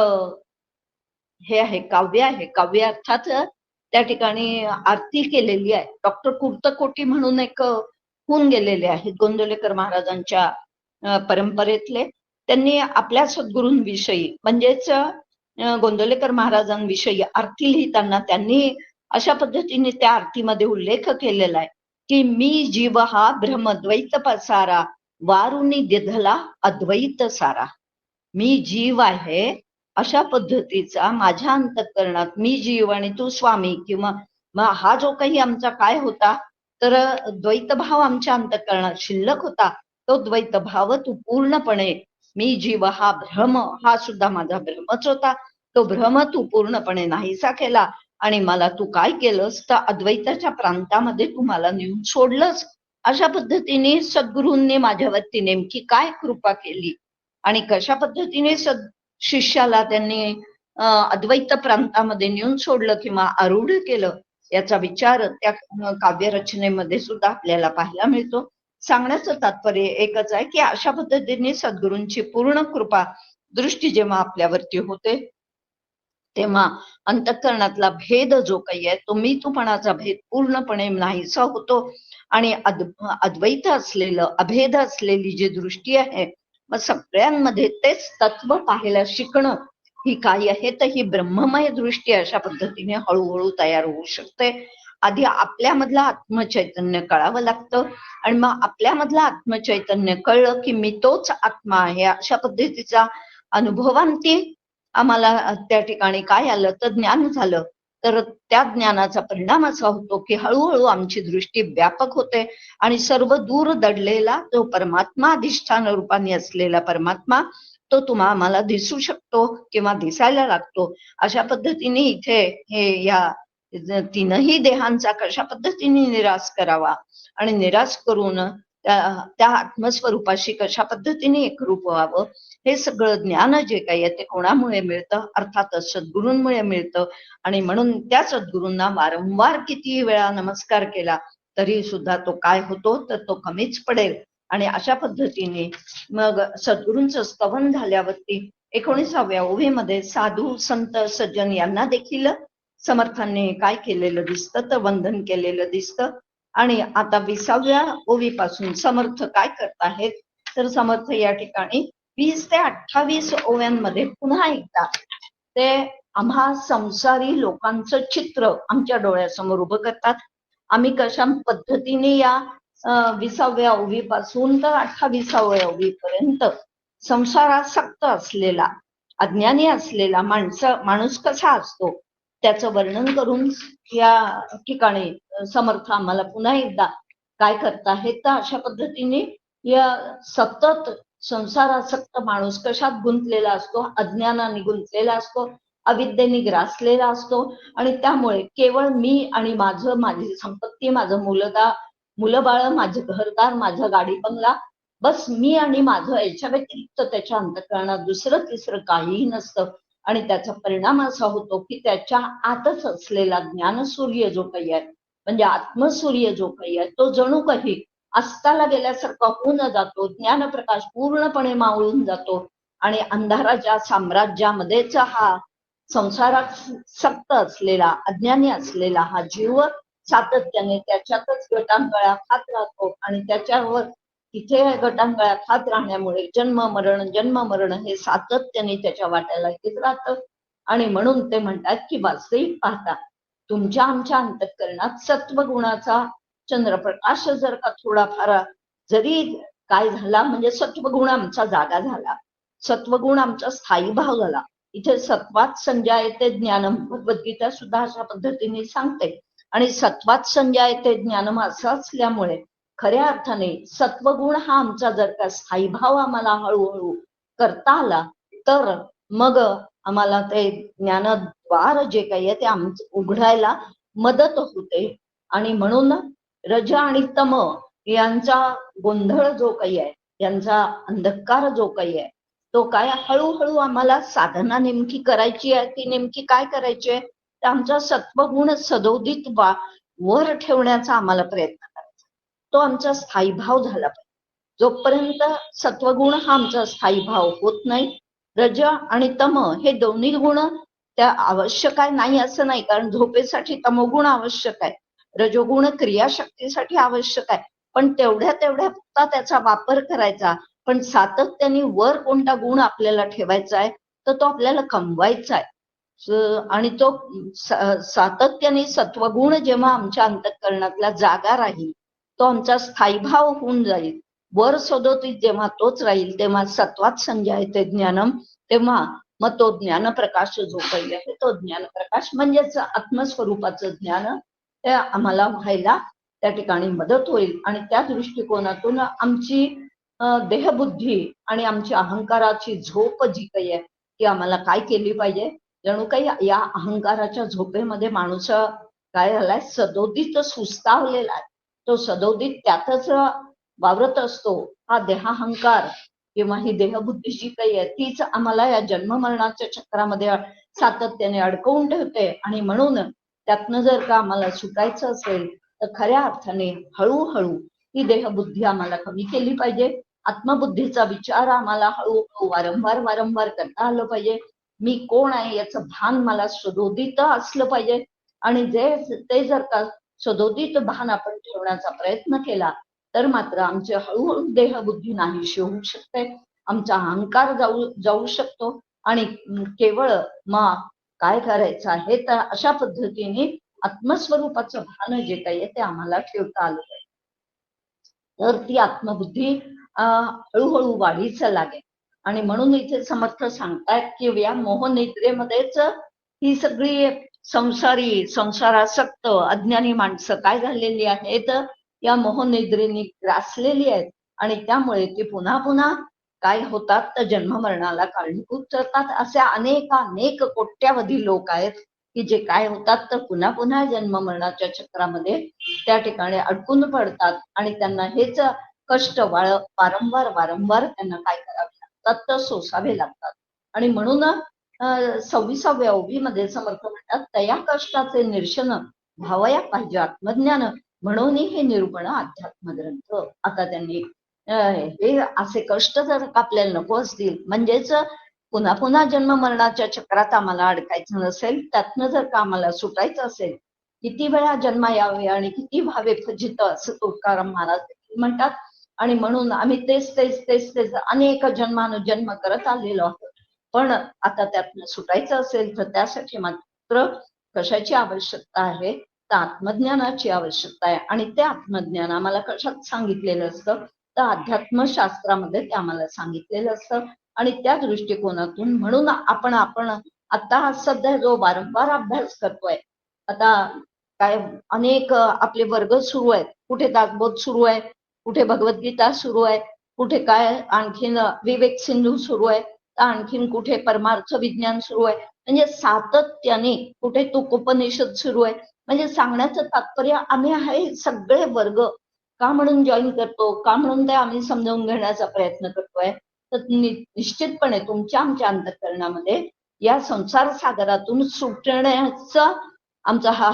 हे आहे, काव्य आहे. काव्य अर्थात त्या ठिकाणी आरती केलेली आहे. डॉक्टर कुर्तकोटी म्हणून एक होऊन गेलेले आहेत गोंदवलेकर महाराजांच्या परंपरेतले. त्यांनी आपल्या सद्गुरूंविषयी म्हणजेच गोंदवलेकर महाराजांविषयी आरती लिहिताना त्यांनी अशा पद्धतीने त्या आरतीमध्ये उल्लेख केलेला आहे की मी जीव हा ब्रह्मद्वैत पसारा, वारुणी दिधला अद्वैत सारा. मी जीव आहे अशा पद्धतीचा माझ्या अंतःकरणात मी जीव आणि तू स्वामी किंवा हा जो काही आमचा काय होता तर द्वैतभाव आमच्या अंतःकरणात शिल्लक होता. तो द्वैतभाव तू पूर्णपणे मी जीव हा भ्रम हा सुद्धा माझा भ्रमच होता. तो भ्रम तू पूर्णपणे नाहीसा केला आणि मला तू काय केलंस तर अद्वैताच्या प्रांतामध्ये तू मला नेऊन सोडलंस. अशा पद्धतीने सद्गुरूंनी माझ्यावरती नेमकी काय कृपा केली आणि कशा पद्धतीने शिष्याला त्यांनी अद्वैत प्रांतामध्ये नेऊन सोडलं किंवा आरूढ केलं याचा विचार त्या काव्यरचनेमध्ये सुद्धा आपल्याला पाहायला मिळतो. सांगण्याचं तात्पर्य एकच आहे की अशा पद्धतीने सद्गुरूंची पूर्ण कृपा दृष्टी जेव्हा आपल्यावरती होते तेव्हा अंतःकरणातला भेद जो काही आहे तो मी तूपणाचा भेद पूर्णपणे नाहीसा होतो आणि अद्वैत असलेलं अभेद असलेली जी दृष्टी आहे मग सगळ्यांमध्ये तेच तत्व पाहायला शिकणं ही काय आहे तर ही ब्रह्ममय दृष्टी अशा पद्धतीने हळूहळू तयार होऊ शकते. आधी आपल्यामधलं आत्मचैतन्य कळावं लागतं आणि मग आपल्यामधलं आत्मचैतन्य कळलं की मी तोच आत्मा आहे अशा पद्धतीचा अनुभवांती आम्हाला त्या ठिकाणी काय आलं तर ज्ञान झालं. तर त्या ज्ञानाचा परिणाम असा होतो की हळूहळू आमची दृष्टी व्यापक होते आणि सर्व दूर दडलेला जो परमात्मा अधिष्ठान रूपाने असलेला परमात्मा तो आम्हाला दिसू शकतो किंवा दिसायला लागतो. अशा पद्धतीने इथे हे या तीनही देहांचा कशा पद्धतीने निराश करावा आणि निराश करून त्या आत्मस्वरूपाशी कशा पद्धतीने एकरूप व्हावं हे सगळं ज्ञान जे काही आहे ते कोणामुळे मिळतं अर्थातच सद्गुरूंमुळे मिळतं. आणि म्हणून त्या सद्गुरूंना वारंवार किती वेळा नमस्कार केला तरी सुद्धा तो काय होतो तर तो कमीच पडेल. आणि अशा पद्धतीने मग सद्गुरूंचं स्तवन झाल्यावरती 19व्या ओवीमध्ये साधू संत सज्जन यांना देखील समर्थांनी काय केलेलं दिसतं तर वंदन केलेलं दिसतं. आणि आता 20व्या ओवीपासून समर्थ काय करत आहेत तर समर्थ या ठिकाणी 20 ते 28 ओव्यांमध्ये पुन्हा एकदा ते आम्हा संसारी लोकांचं चित्र आमच्या डोळ्यासमोर उभं करतात. आम्ही कशा पद्धतीने या 20व्या ओवीपासून तर 28व्या ओवीपर्यंत संसारासक्त असलेला अज्ञानी असलेला माणूस कसा असतो त्याचं वर्णन करून या ठिकाणी समर्थ आम्हाला पुन्हा एकदा काय करताहेत तर अशा पद्धतीने या सतत संसारासक्त माणूस कशात गुंतलेला असतो अज्ञानाने गुंतलेला असतो अविद्येने ग्रासलेला असतो आणि त्यामुळे केवळ मी आणि माझी संपत्ती माझं मुलं बाळ माझं घरदार माझं गाडी बंगला बस मी आणि माझं याच्या व्यतिरिक्त त्याच्या अंतःकरणात दुसरं तिसरं काहीही नसतं. आणि त्याचा परिणाम असा होतो की त्याच्या आतच असलेला ज्ञानसूर्य जो काही आहे म्हणजे आत्मसूर्य जो काही आहे तो जणू काही अस्ताला गेल्यासारखा होऊन जातो. ज्ञानप्रकाश पूर्णपणे मावळून जातो आणि अंधाराच्या साम्राज्यामध्येच हा संसारात सक्त असलेला अज्ञानी असलेला हा जीव सातत्याने त्याच्यातच गटांगळा खात राहतो आणि त्याच्यावर तिथे गटांगळा खात राहण्यामुळे जन्म मरण हे सातत्याने त्याच्या वाट्याला येत राहतं. आणि म्हणून ते म्हणतात की वास्तविक पाहता तुमच्या आमच्या अंतःकरणात सत्वगुणाचा चंद्रप्रकाश जर का थोडाफार जरी काय झाला म्हणजे सत्वगुण आमचा जागा झाला सत्वगुण आमचा स्थायी भाव झाला. इथे सत्वात संजायते ज्ञानम भगवद्गीता सुद्धा अशा पद्धतीने सांगते आणि सत्वात संजायते ज्ञानम असं असल्यामुळे खऱ्या अर्थाने सत्वगुण हा आमचा जर का स्थायी भाव आम्हाला हळूहळू करता आला तर मग आम्हाला ते ज्ञानद्वार जे काही आहे ते आमचं उघडायला मदत होते. आणि म्हणून रज आणि तम यांचा गोंधळ जो काही आहे यांचा अंधकार जो काही आहे तो काय हळूहळू आम्हाला साधना नेमकी करायची आहे ती नेमकी काय करायची आहे तर आमचा सत्वगुण सदोदित वर ठेवण्याचा आम्हाला प्रयत्न करायचा. तो आमचा स्थायी भाव झाला पाहिजे. जोपर्यंत सत्वगुण हा आमचा स्थायी भाव होत नाही रज आणि तम हे दोन्ही गुण त्या आवश्यक आहे नाही असं नाही कारण झोपेसाठी तमोगुण आवश्यक आहे रजोगुण क्रियाशक्तीसाठी आवश्यक आहे पण तेवढ्या पुरता त्याचा वापर करायचा. पण सातत्याने वर कोणता गुण आपल्याला ठेवायचा आहे तर तो आपल्याला कमवायचा आहे आणि तो सातत्याने सत्वगुण जेव्हा आमच्या अंतःकरणातला जागा राहील तो आमचा स्थायी भाव होऊन जाईल वर सदोतीत जेव्हा तोच राहील तेव्हा सत्वात संजायते ज्ञानम, तेव्हा मग तो ज्ञानप्रकाश जो पहिले आहे तो ज्ञानप्रकाश म्हणजेच आत्मस्वरूपाचं ज्ञान ते आम्हाला व्हायला त्या ठिकाणी मदत होईल. आणि त्या दृष्टिकोनातून आमची देहबुद्धी आणि आमची अहंकाराची झोप जी काही आहे ती आम्हाला काय केली पाहिजे. जणू काही या अहंकाराच्या झोपेमध्ये माणूस काय झालाय, सदोदित सुस्तावलेला आहे. तो सदोदित त्यातच वावरत असतो. हा देहाहंकार किंवा ही देहबुद्धी जी काही आहे तीच आम्हाला या जन्म मरणाच्या चक्रामध्ये सातत्याने अडकवून ठेवते. आणि म्हणून त्यातनं जर का आम्हाला सुटायचं असेल तर खऱ्या अर्थाने हळूहळू ही देहबुद्धी आम्हाला कमी केली पाहिजे. आत्मबुद्धीचा विचार आम्हाला हळूहळू वारंवार करता आलं पाहिजे. मी कोण आहे याचं भान मला सदोदित असलं पाहिजे. आणि ते जर का सदोदित भान आपण ठेवण्याचा प्रयत्न केला तर मात्र आमची हळूहळू देहबुद्धी नाहीशी होऊ शकते. आमचा अहंकार जाऊ शकतो. आणि केवळ मग काय करायचं आहे तर अशा पद्धतीने आत्मस्वरूपाचं भान जे काही आहे ते आम्हाला ठेवता आलं पाहिजे. तर ती आत्मबुद्धी हळूहळू वाढीच लागेल. आणि म्हणून इथे समर्थ सांगतायत की या मोहनिद्रेमध्येच ही सगळी संसारासक्त अज्ञानी माणसं काय झालेली आहेत, या मोहनिद्रेने ग्रासलेली आहेत. आणि त्यामुळे ती पुन्हा पुन्हा काय होतात तर जन्म मरणाला कारणीभूत ठरतात. असे अनेक कोट्यावधी लोक आहेत की जे काय होतात तर पुन्हा पुन्हा जन्म मरणाच्या चक्रामध्ये त्या ठिकाणी अडकून पडतात. आणि त्यांना हेच कष्ट वारंवार त्यांना काय करावे लागतात तर सोसावे लागतात. आणि म्हणून 26व्या ओवीमध्ये समर्थ म्हणतात, तया कष्टाचे निरशन भावया पाहिजे आत्मज्ञान, म्हणून हे निरूपण अध्यात्म ग्रंथ. आता त्यांनी हे असे कष्ट जर आपल्याला नको असतील, म्हणजेच पुन्हा पुन्हा जन्म मरणाच्या चक्रात आम्हाला अडकायचं नसेल, त्यातनं जर का आम्हाला सुटायचं असेल, किती वेळा जन्म यावे आणि किती व्हावे फजित असं तुकाराम महाराज म्हणतात. आणि म्हणून आम्ही तेच अनेक जन्म करत आलेलो आहोत. पण आता त्यातनं सुटायचं असेल तर त्यासाठी मात्र कशाची आवश्यकता आहे तर आत्मज्ञानाची आवश्यकता आहे. आणि ते आत्मज्ञान आम्हाला कशात सांगितलेलं असतं तर अध्यात्मशास्त्रामध्ये ते आम्हाला सांगितलेलं असतं. आणि त्या दृष्टिकोनातून म्हणून आपण आता सध्या जो वारंवार अभ्यास करतोय, आता काय अनेक आपले वर्ग सुरू आहेत, कुठे दासबोध सुरू आहे, कुठे भगवद्गीता सुरू आहे, कुठे काय आणखीन विवेक सिंधू सुरू आहे, तर आणखीन कुठे परमार्थ विज्ञान सुरू आहे. म्हणजे सातत्याने कुठे तुकोपनिषद सुरू आहे. म्हणजे सांगण्याचं तात्पर्य आम्ही हे सगळे वर्ग का म्हणून जॉईन करतो, का म्हणून ते आम्ही समजावून घेण्याचा प्रयत्न करतोय तर निश्चितपणे तुमच्या आमच्या अंतःकरणामध्ये या संसार सागरातून सुटण्याचा आमचा हा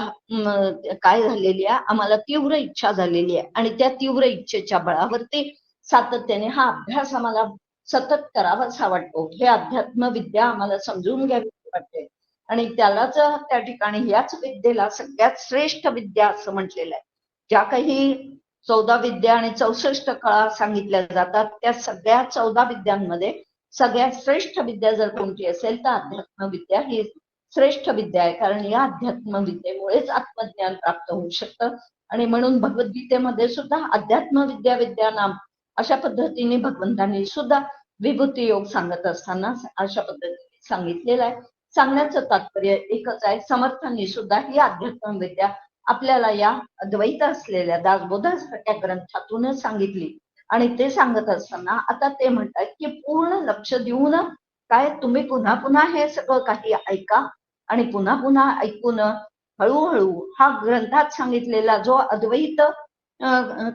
काय झालेली आहे, आम्हाला तीव्र इच्छा झालेली आहे. आणि त्या तीव्र इच्छेच्या बळावरती सातत्याने हा अभ्यास आम्हाला सतत करावासा वाटतो. हे अध्यात्म विद्या आम्हाला समजून घ्यावी वाटते. आणि त्यालाच त्या ठिकाणी याच विद्येला सगळ्यात श्रेष्ठ विद्या असं म्हटलेलं आहे. ज्या काही 14 विद्या आणि 64 कळा सांगितल्या जातात, त्या सगळ्या 14 विद्यांमध्ये सगळ्यात श्रेष्ठ विद्या जर कोणती असेल तर अध्यात्म विद्या ही श्रेष्ठ विद्या आहे. कारण या अध्यात्म विद्येमुळेच आत्मज्ञान प्राप्त होऊ शकतं. आणि म्हणून भगवद्गीतेमध्ये सुद्धा अध्यात्म विद्या नाम अशा पद्धतीने भगवंतांनी सुद्धा विभूती योग सांगत असताना अशा पद्धतीने सांगितलेलं आहे. सांगण्याचं तात्पर्य एकच आहे, समर्थांनी सुद्धा ही अध्यात्म विद्या आपल्याला या अद्वैत असलेल्या दासबोधासारख्या ग्रंथातूनच सांगितली. आणि ते सांगत असताना आता ते म्हणतात की पूर्ण लक्ष देऊन काय तुम्ही पुन्हा पुन्हा हे सगळं काही ऐका. आणि पुन्हा पुन्हा ऐकून हळूहळू हा ग्रंथात सांगितलेला जो अद्वैत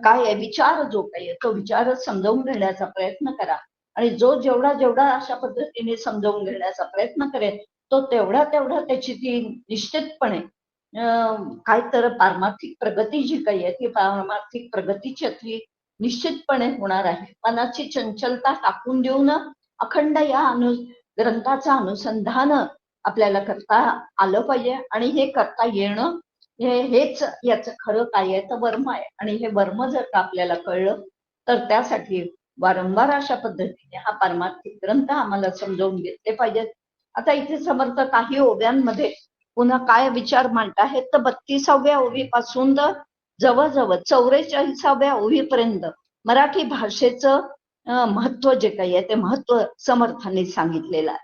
काय आहे विचार जो काही आहे तो विचार समजावून घेण्याचा प्रयत्न करा. आणि जो जेवढा अशा पद्धतीने समजावून घेण्याचा प्रयत्न करेल तो तेवढा त्याची ती निश्चितपणे काय तर पारमार्थिक प्रगती जी काही आहे ती पारमार्थिक प्रगतीची ती निश्चितपणे होणार आहे. मनाची चंचलता टाकून देऊन अखंड या ग्रंथाचं अनुसंधान आपल्याला करता आलं पाहिजे. आणि हे करता येणं हेच याचं खरं काय आहे तर वर्म आहे. आणि हे वर्म जर का आपल्याला कळलं तर त्यासाठी वारंवार अशा पद्धतीने हा पारमार्थिक ग्रंथ आम्हाला समजावून घेतले पाहिजेत. आता इथे समर्थ काही ओव्यांमध्ये पुन्हा काय विचार मांडताहेत तर 32व्या ओवीपासून तर जवळजवळ 44व्या ओवीपर्यंत मराठी भाषेचं महत्व जे काही आहे ते महत्व समर्थांनी सांगितलेलं आहे.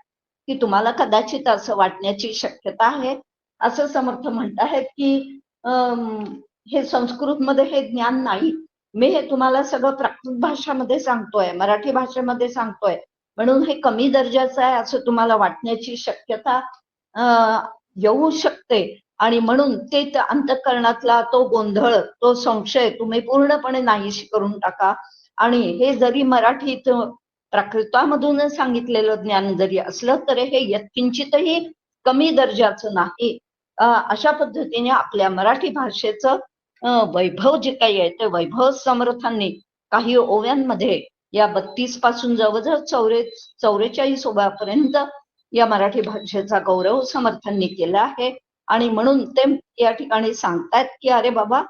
की तुम्हाला कदाचित असं वाटण्याची शक्यता आहे, असं समर्थ म्हणताहेत की हे संस्कृतमध्ये हे ज्ञान नाही, मी हे तुम्हाला सगळं प्राकृत भाषामध्ये सांगतोय, मराठी भाषेमध्ये सांगतोय, म्हणून हे कमी दर्जाचं आहे असं तुम्हाला वाटण्याची शक्यता येऊ शकते. आणि म्हणून ते अंतःकरणातला तो गोंधळ, तो संशय तुम्ही पूर्णपणे नाहीशी करून टाका. आणि हे जरी मराठीत प्राकृतामधून सांगितलेलं ज्ञान जरी असलं तरी हे यत्किंचितही कमी दर्जाचं नाही. अशा पद्धतीने आपल्या मराठी भाषेचं वैभव जे काही आहे ते वैभव समर्थांनी काही ओव्यांमध्ये या 32 पासून जवळजवळ 44 ओव्यापर्यंत या मराठी भाषेचा गौरव समर्थांनी केला आहे. आणि म्हणून ते या ठिकाणी सांगतायत की अरे बाबा,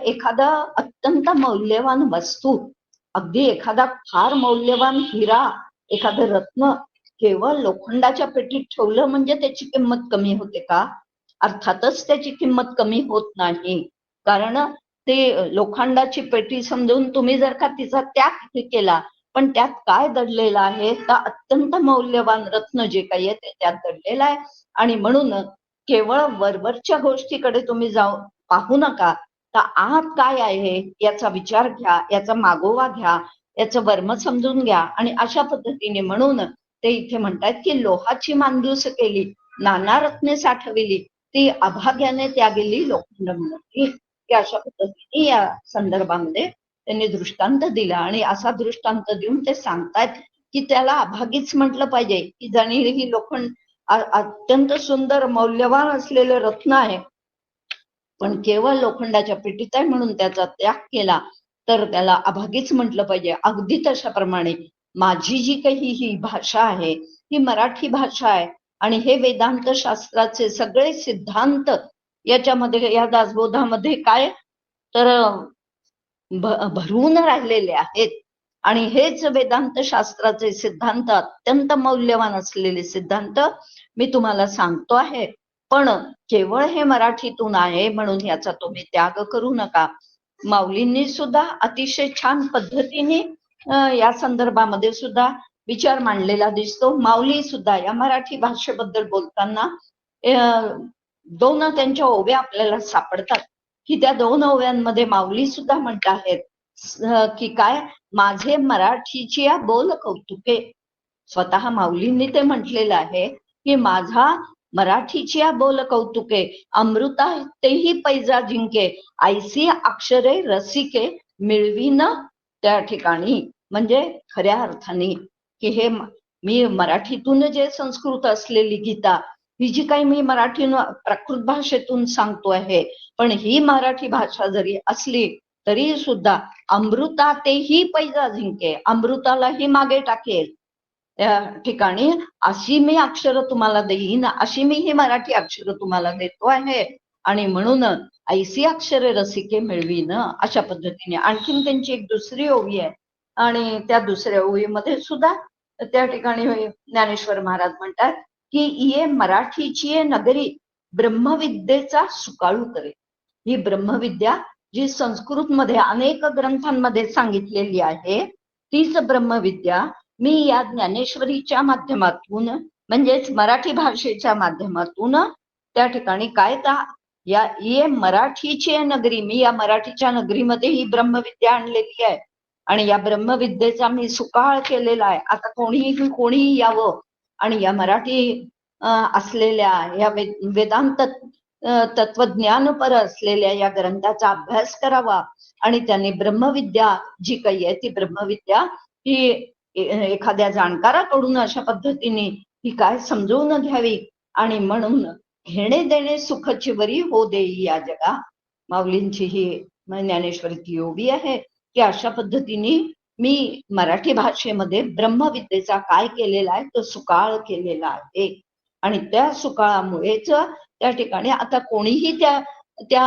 एखादा अत्यंत मौल्यवान वस्तू, अगदी एखादा फार मौल्यवान हिरा, एखादं रत्न केवळ लोखंडाच्या पेटीत ठेवलं म्हणजे त्याची किंमत कमी होते का? अर्थातच त्याची किंमत कमी होत नाही. कारण ते लोखंडाची पेटी समजून तुम्ही जर का तिचा त्याग केला, पण त्यात काय दडलेलं आहे तर अत्यंत मौल्यवान रत्न जे काही आहे ते त्यात दडलेलं आहे. आणि म्हणून केवळ वरवरच्या गोष्टीकडे तुम्ही पाहू नका, तर आत काय आहे याचा विचार घ्या, याचा मागोवा घ्या, याचं वर्म समजून घ्या. आणि अशा पद्धतीने म्हणून ते इथे म्हणतात की लोहाची मांदूस केली, नाना रत्ने साठविली, ती अभाग्याने त्यागेली लोखंड म्हणती. की अशा पद्धतीने या संदर्भामध्ये त्यांनी दृष्टांत दिला. आणि असा दृष्टांत देऊन ते सांगतायत की त्याला अभागीच म्हटलं पाहिजे, की जणी ही लोखंड अत्यंत सुंदर मौल्यवान असलेलं रत्न आहे, पण केवळ लोखंडाच्या पेटीत आहे म्हणून त्याचा त्याग केला तर त्याला अभागीच म्हटलं पाहिजे. अगदी तशाप्रमाणे माझी जी काही ही भाषा आहे ही मराठी भाषा आहे. आणि हे वेदांत शास्त्राचे सगळे सिद्धांत याच्यामध्ये, या दासबोधामध्ये काय तर भरून राहिलेले आहेत. आणि हेच वेदांत शास्त्राचे सिद्धांत, अत्यंत मौल्यवान असलेले सिद्धांत मी तुम्हाला सांगतो आहे. पण केवळ हे मराठीतून आहे म्हणून याचा तुम्ही त्याग करू नका. माऊलींनी सुद्धा अतिशय छान पद्धतीने या संदर्भामध्ये सुद्धा विचार मांडलेला दिसतो. माऊली सुद्धा या मराठी भाषेबद्दल बोलताना दोन त्यांच्या ओव्या आपल्याला सापडतात, की त्या 2 ओव्यांमध्ये माऊली सुद्धा म्हणत आहेत की काय, माझे मराठीची या बोल कौतुके. स्वतः माऊलींनी ते म्हटलेलं आहे की माझा मराठीची या बोल कौतुके, अमृता तेही पैजा जिंके, ऐसी अक्षरे रसिके मिळवीन त्या ठिकाणी. म्हणजे खऱ्या अर्थाने की हे मी मराठीतून जे संस्कृत असलेली गीता, ही जी काही मी मराठीतून प्राकृत भाषेतून सांगतो आहे, पण ही मराठी भाषा जरी असली तरी सुद्धा अमृता तेही पैजा जिंके, अमृतालाही मागे टाकेल त्या ठिकाणी. अशी मी अक्षर तुम्हाला देईन, अशी मी ही मराठी अक्षर तुम्हाला देतो आहे. आणि म्हणून ऐसी अक्षरे रसिके मिळवीन, अशा पद्धतीने. आणखीन त्यांची एक दुसरी ओवी आहे आणि त्या दुसऱ्या ओवीमध्ये सुद्धा त्या ठिकाणी ज्ञानेश्वर महाराज म्हणतात की ये मराठीची नगरी ब्रह्मविद्येचा सुकाळू करे. ही ब्रह्मविद्या जी संस्कृत मध्ये अनेक ग्रंथांमध्ये सांगितलेली आहे, तीच ब्रह्मविद्या मी या ज्ञानेश्वरीच्या माध्यमातून, म्हणजेच मराठी भाषेच्या माध्यमातून त्या ठिकाणी काय या ये मराठीची नगरी, मी या मराठीच्या नगरीमध्ये ही ब्रह्मविद्या आणलेली आहे आणि या ब्रह्मविद्येचा मी सुकाळ केलेला आहे. आता कोणीही यावं आणि या मराठी असलेल्या या वेदांत तत्वज्ञानपर असलेल्या या ग्रंथाचा अभ्यास करावा आणि त्यांनी ब्रह्मविद्या जी काही आहे ती ब्रह्मविद्या ही एखाद्या जाणकाराकडून अशा पद्धतीने ही काय समजवून घ्यावी. आणि म्हणून घेणे देणे सुखची वरी हो देई या जगा. माऊलींची ही ज्ञानेश्वरी ओवी आहे की अशा पद्धतीने मी मराठी भाषेमध्ये ब्रह्मविद्येचा काय केलेला आहे तो सुकाळ केलेला आहे. आणि त्या सुकाळामुळेच त्या ठिकाणी आता कोणीही त्या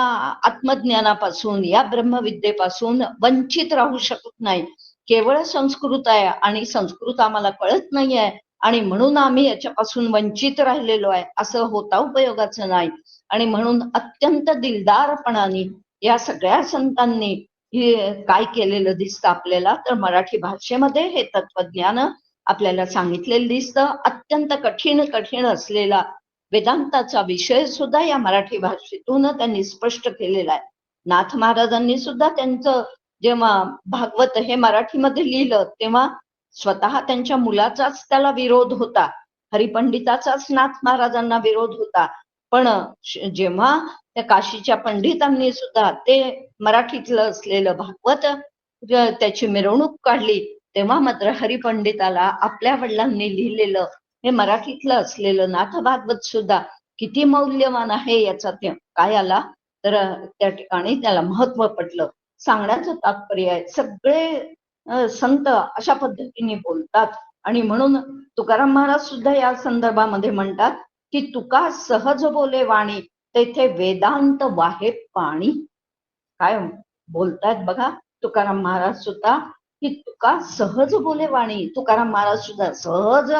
आत्मज्ञानापासून, या ब्रह्मविद्येपासून वंचित राहू शकत नाही. केवळ संस्कृत आहे आणि संस्कृत आम्हाला कळत नाही आहे आणि म्हणून आम्ही याच्यापासून वंचित राहिलेलो आहे, असं होता उपयोगाचं नाही. आणि म्हणून अत्यंत दिलदारपणाने या सगळ्या संतांनी ही काय केलेलं दिसतं आपल्याला, तर मराठी भाषेमध्ये हे तत्वज्ञान आपल्याला सांगितलेलं दिसतं. अत्यंत कठीण कठीण असलेला वेदांताचा विषय सुद्धा या मराठी भाषेतून त्यांनी स्पष्ट केलेला आहे. नाथ महाराजांनी सुद्धा त्यांचं जेव्हा भागवत हे मराठीमध्ये लिहिलं तेव्हा स्वतः त्यांच्या मुलाचाच त्याला विरोध होता, हरिपंडिताचाच नाथ महाराजांना विरोध होता. पण जेव्हा त्या काशीच्या पंडितांनी सुद्धा ते मराठीतलं असलेलं भागवत त्याची मिरवणूक काढली, तेव्हा मात्र हरिपंडिताला आपल्या वडिलांनी लिहिलेलं हे मराठीतलं असलेलं नाथ भागवत सुद्धा किती मौल्यवान आहे याचा काय आला, तर त्या ठिकाणी त्याला महत्व पडलं. सांगण्याचं तात्पर्य आहे, सगळे संत अशा पद्धतीने बोलतात. आणि म्हणून तुकाराम महाराज सुद्धा या संदर्भामध्ये म्हणतात की तुका सहज बोले वाणी, तेथे वेदांत वाहे पाणी. काय बोलतायत बघा तुकाराम महाराज सुद्धा, की तुका सहज बोले वाणी. तुकाराम महाराज सुद्धा सहज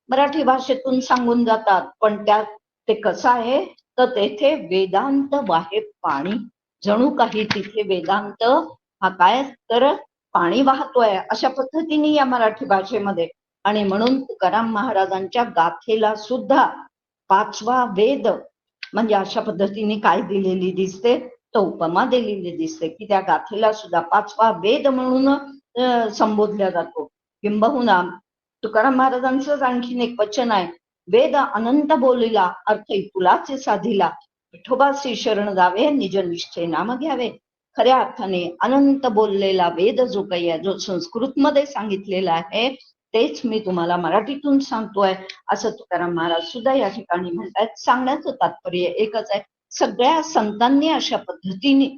मराठी भाषेतून सांगून जातात, पण त्यात ते कसं आहे, तर तेथे वेदांत वाहे पाणी. जणू काही तिथे वेदांत हा काय तर पाणी वाहतोय अशा पद्धतीने या मराठी भाषेमध्ये. आणि म्हणून तुकाराम महाराजांच्या गाथेला सुद्धा 5वा वेद म्हणजे अशा पद्धतीने काय दिलेली दिसते, तर उपमा दिलेली दिसते की त्या गाथेला सुद्धा 5वा वेद म्हणून संबोधल्या जातो. किंबहुना तुकाराम महाराजांचं आणखीन एक वचन आहे, वेद अनंत बोलिला अर्थ तुलाचे साधिला, विठोबासी शरण जावे निज निष्ठे नाम घ्यावे. खऱ्या अर्थाने अनंत बोललेला वेद जो काही आहे, जो संस्कृत मध्ये सांगितलेला आहे, तेच मी तुम्हाला मराठीतून सांगतोय असं तुकाराम महाराज सुद्धा या ठिकाणी म्हणतात. सांगण्याचं तात्पर्य एकच आहे, सगळ्या संतांनी अशा पद्धतीने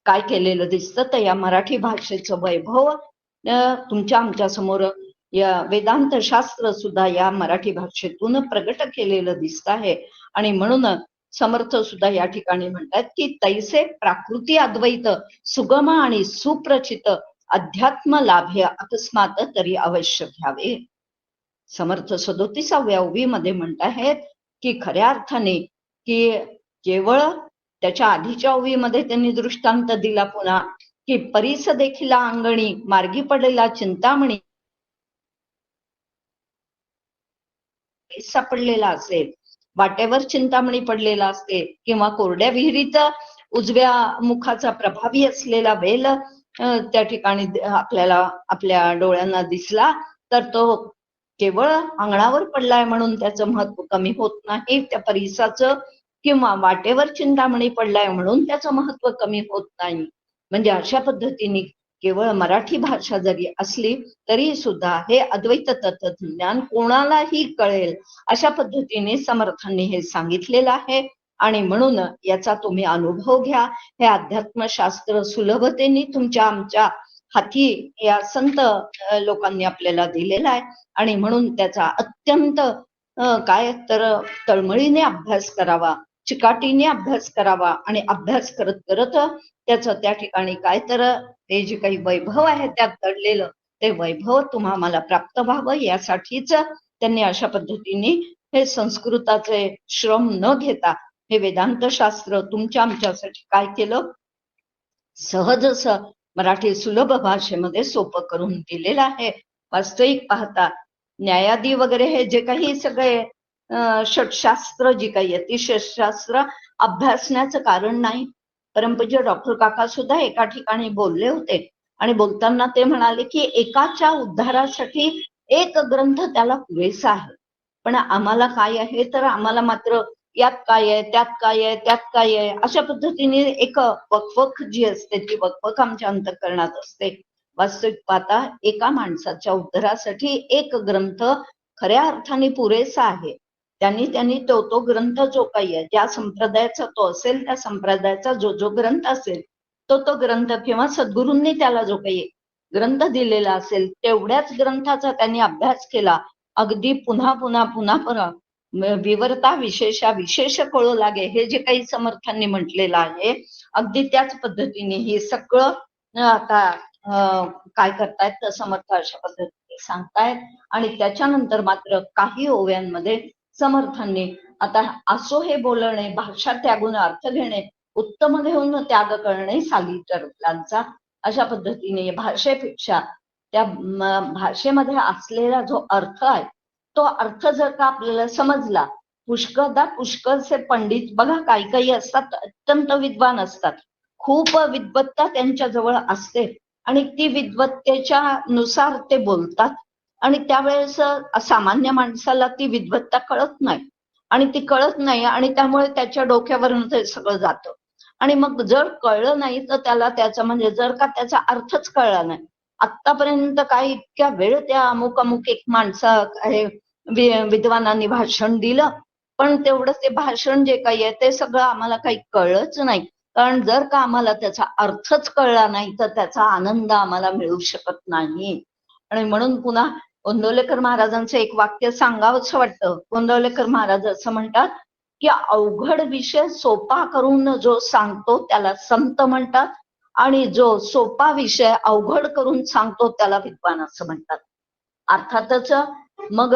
काय केलेलं दिसतं, तर या मराठी भाषेचं वैभव तुमच्या आमच्या समोर या वेदांत शास्त्र सुद्धा या मराठी भाषेतून प्रगट केलेलं दिसत आहे. आणि म्हणून समर्थ सुद्धा या ठिकाणी म्हणतात की तैसे प्राकृती अद्वैत सुगम आणि सुप्रचित अध्यात्म लाभे अकस्मात तरी अवश्य घ्यावे. समर्थ 37व्या ओवीमध्ये म्हणत आहेत की खऱ्या अर्थाने की केवळ त्याच्या आधीच्या ओवीमध्ये त्यांनी दृष्टांत दिला पुन्हा की परीस देखील अंगणी मार्गी पडलेला चिंतामणी सापडलेला असेल, वाटेवर चिंतामणी पडलेला असेल, किंवा कोरड्या विहिरीत उजव्या मुखाचा प्रभावी असलेला वेल त्या ठिकाणी आपल्याला आपल्या डोळ्यांना दिसला, तर तो केवळ अंगणावर पडलाय म्हणून त्याचं महत्व कमी होत नाही त्या परिसाचं, किंवा वाटेवर चिंतामणी पडलाय म्हणून त्याचं महत्व कमी होत नाही. म्हणजे अशा पद्धतीने केवळ मराठी भाषा जरी असली तरी सुद्धा हे अद्वैत तत्वज्ञान कोणालाही कळेल अशा पद्धतीने समर्थांनी हे सांगितलेलं आहे. आणि म्हणून याचा तुम्ही अनुभव घ्या. हे अध्यात्मशास्त्र सुलभतेने तुमच्या आमच्या हाती या संत लोकांनी आपल्याला दिलेला आहे. आणि म्हणून त्याचा अत्यंत काय तर तळमळीने अभ्यास करावा, चिकाटीने अभ्यास करावा. आणि अभ्यास करत करत त्याचं त्या ठिकाणी काय तर ते जे काही वैभव आहे त्यात दडलेलं ते वैभव तुम्हा मला प्राप्त व्हावं, यासाठीच त्यांनी अशा पद्धतीने हे संस्कृताचे श्रम न घेता हे वेदांत शास्त्र तुमच्या आमच्यासाठी काय केलं, सहज मराठी सुलभ भाषेमध्ये सोपं करून दिलेलं आहे. वास्तविक पाहता न्यायादी वगैरे हे जे काही सगळे षटशास्त्र जी काही आहे ती षटशास्त्र अभ्यासण्याचं कारण नाही. परमपूज्य डॉक्टर काका सुद्धा एका ठिकाणी बोलले होते आणि बोलताना ते म्हणाले की एकाच्या उद्धारासाठी एक ग्रंथ त्याला पुरेसा आहे. पण आम्हाला काय आहे, तर आम्हाला मात्र यात काय आहे, त्यात काय आहे, त्यात काय आहे अशा पद्धतीने एक वकवक जी असते ती वकवक आमच्या अंतःकरणात असते. वास्तविक पाहता एका माणसाच्या उद्धारासाठी एक ग्रंथ खऱ्या अर्थाने पुरेसा आहे. त्यांनी तो ग्रंथ जो काही आहे, ज्या संप्रदायाचा तो असेल त्या संप्रदायाचा जो ग्रंथ असेल तो ग्रंथ, किंवा सद्गुरूंनी त्याला जो काही ग्रंथ दिलेला असेल तेवढ्याच ग्रंथाचा त्यांनी अभ्यास केला. अगदी पुन्हा पुन्हा पुन्हा पुन्हा विवरता विशेषा विशेष कळू लागे हे जे काही समर्थांनी म्हटलेलं आहे, अगदी त्याच पद्धतीने हे सगळं आता काय करतायत तर समर्थ अशा पद्धतीने सांगतायत. आणि त्याच्यानंतर मात्र काही ओव्यांमध्ये समर्थांनी आता असो हे बोलणे, भाषा त्यागून अर्थ घेणे, उत्तम घेऊन त्याग करणे साली टरफलांचा, अशा पद्धतीने भाषेपेक्षा त्या भाषेमध्ये असलेला जो अर्थ आहे तो अर्थ जर का आपल्याला समजला, पुष्कळसे पंडित बघा, काही काही असतात अत्यंत विद्वान असतात, खूप विद्वत्ता त्यांच्या जवळ असते आणि ती विद्वत्तेच्या नुसार ते बोलतात आणि त्यावेळेस सामान्य माणसाला ती विद्वत्ता कळत नाही आणि ती कळत नाही आणि त्यामुळे त्याच्या डोक्यावरून ते सगळं जातं. आणि मग जर कळलं नाही तर त्याला त्याचं म्हणजे जर का त्याचा अर्थच कळला नाही, आतापर्यंत काय इतक्या वेळ त्या अमुक अमुक एक विद्वानांनी भाषण दिलं, पण तेवढं ते भाषण जे काही आहे ते सगळं आम्हाला काही कळलंच नाही. कारण जर का आम्हाला त्याचा अर्थच कळला नाही तर त्याचा आनंद आम्हाला मिळू शकत नाही. आणि म्हणून पुन्हा गोंदवलेकर महाराजांचं एक वाक्य सांगावंच वाटतं. गोंदवलेकर महाराज असं म्हणतात की अवघड विषय सोपा करून जो सांगतो त्याला संत म्हणतात आणि जो सोपा विषय अवघड करून सांगतो त्याला विद्वान असं म्हणतात. अर्थातच मग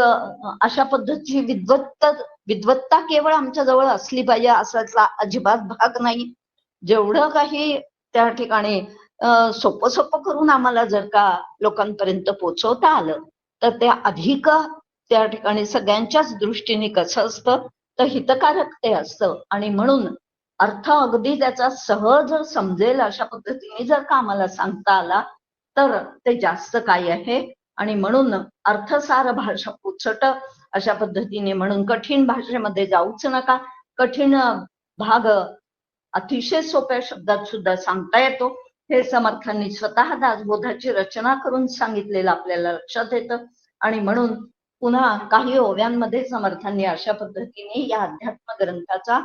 अशा पद्धतीची विद्वत्ता केवळ आमच्या जवळ असली पाहिजे असाचा अजिबात भाग नाही. जेवढं काही त्या ठिकाणी सोपं सोपं करून आम्हाला जर का लोकांपर्यंत पोचवता आलं तर ते अधिक त्या ठिकाणी सगळ्यांच्याच दृष्टीने कसं असतं तर हितकारक ते असतं. आणि म्हणून अर्थ अगदी त्याचा सहज समजेल अशा पद्धतीने जर का आम्हाला सांगता आला तर ते जास्त काय आहे. आणि म्हणून अर्थसार भाषा पुचट अशा पद्धतीने, म्हणून कठीण भाषेमध्ये जाऊच नका. कठीण भाग अतिशय सोप्या शब्दात सुद्धा सांगता येतो. हे समर्थांनी स्वतः दासबोधाची रचना करून सांगितलेलं आपल्याला लक्षात येतं. आणि म्हणून पुन्हा काही ओव्यांमध्ये समर्थांनी अशा पद्धतीने या अध्यात्म ग्रंथाचा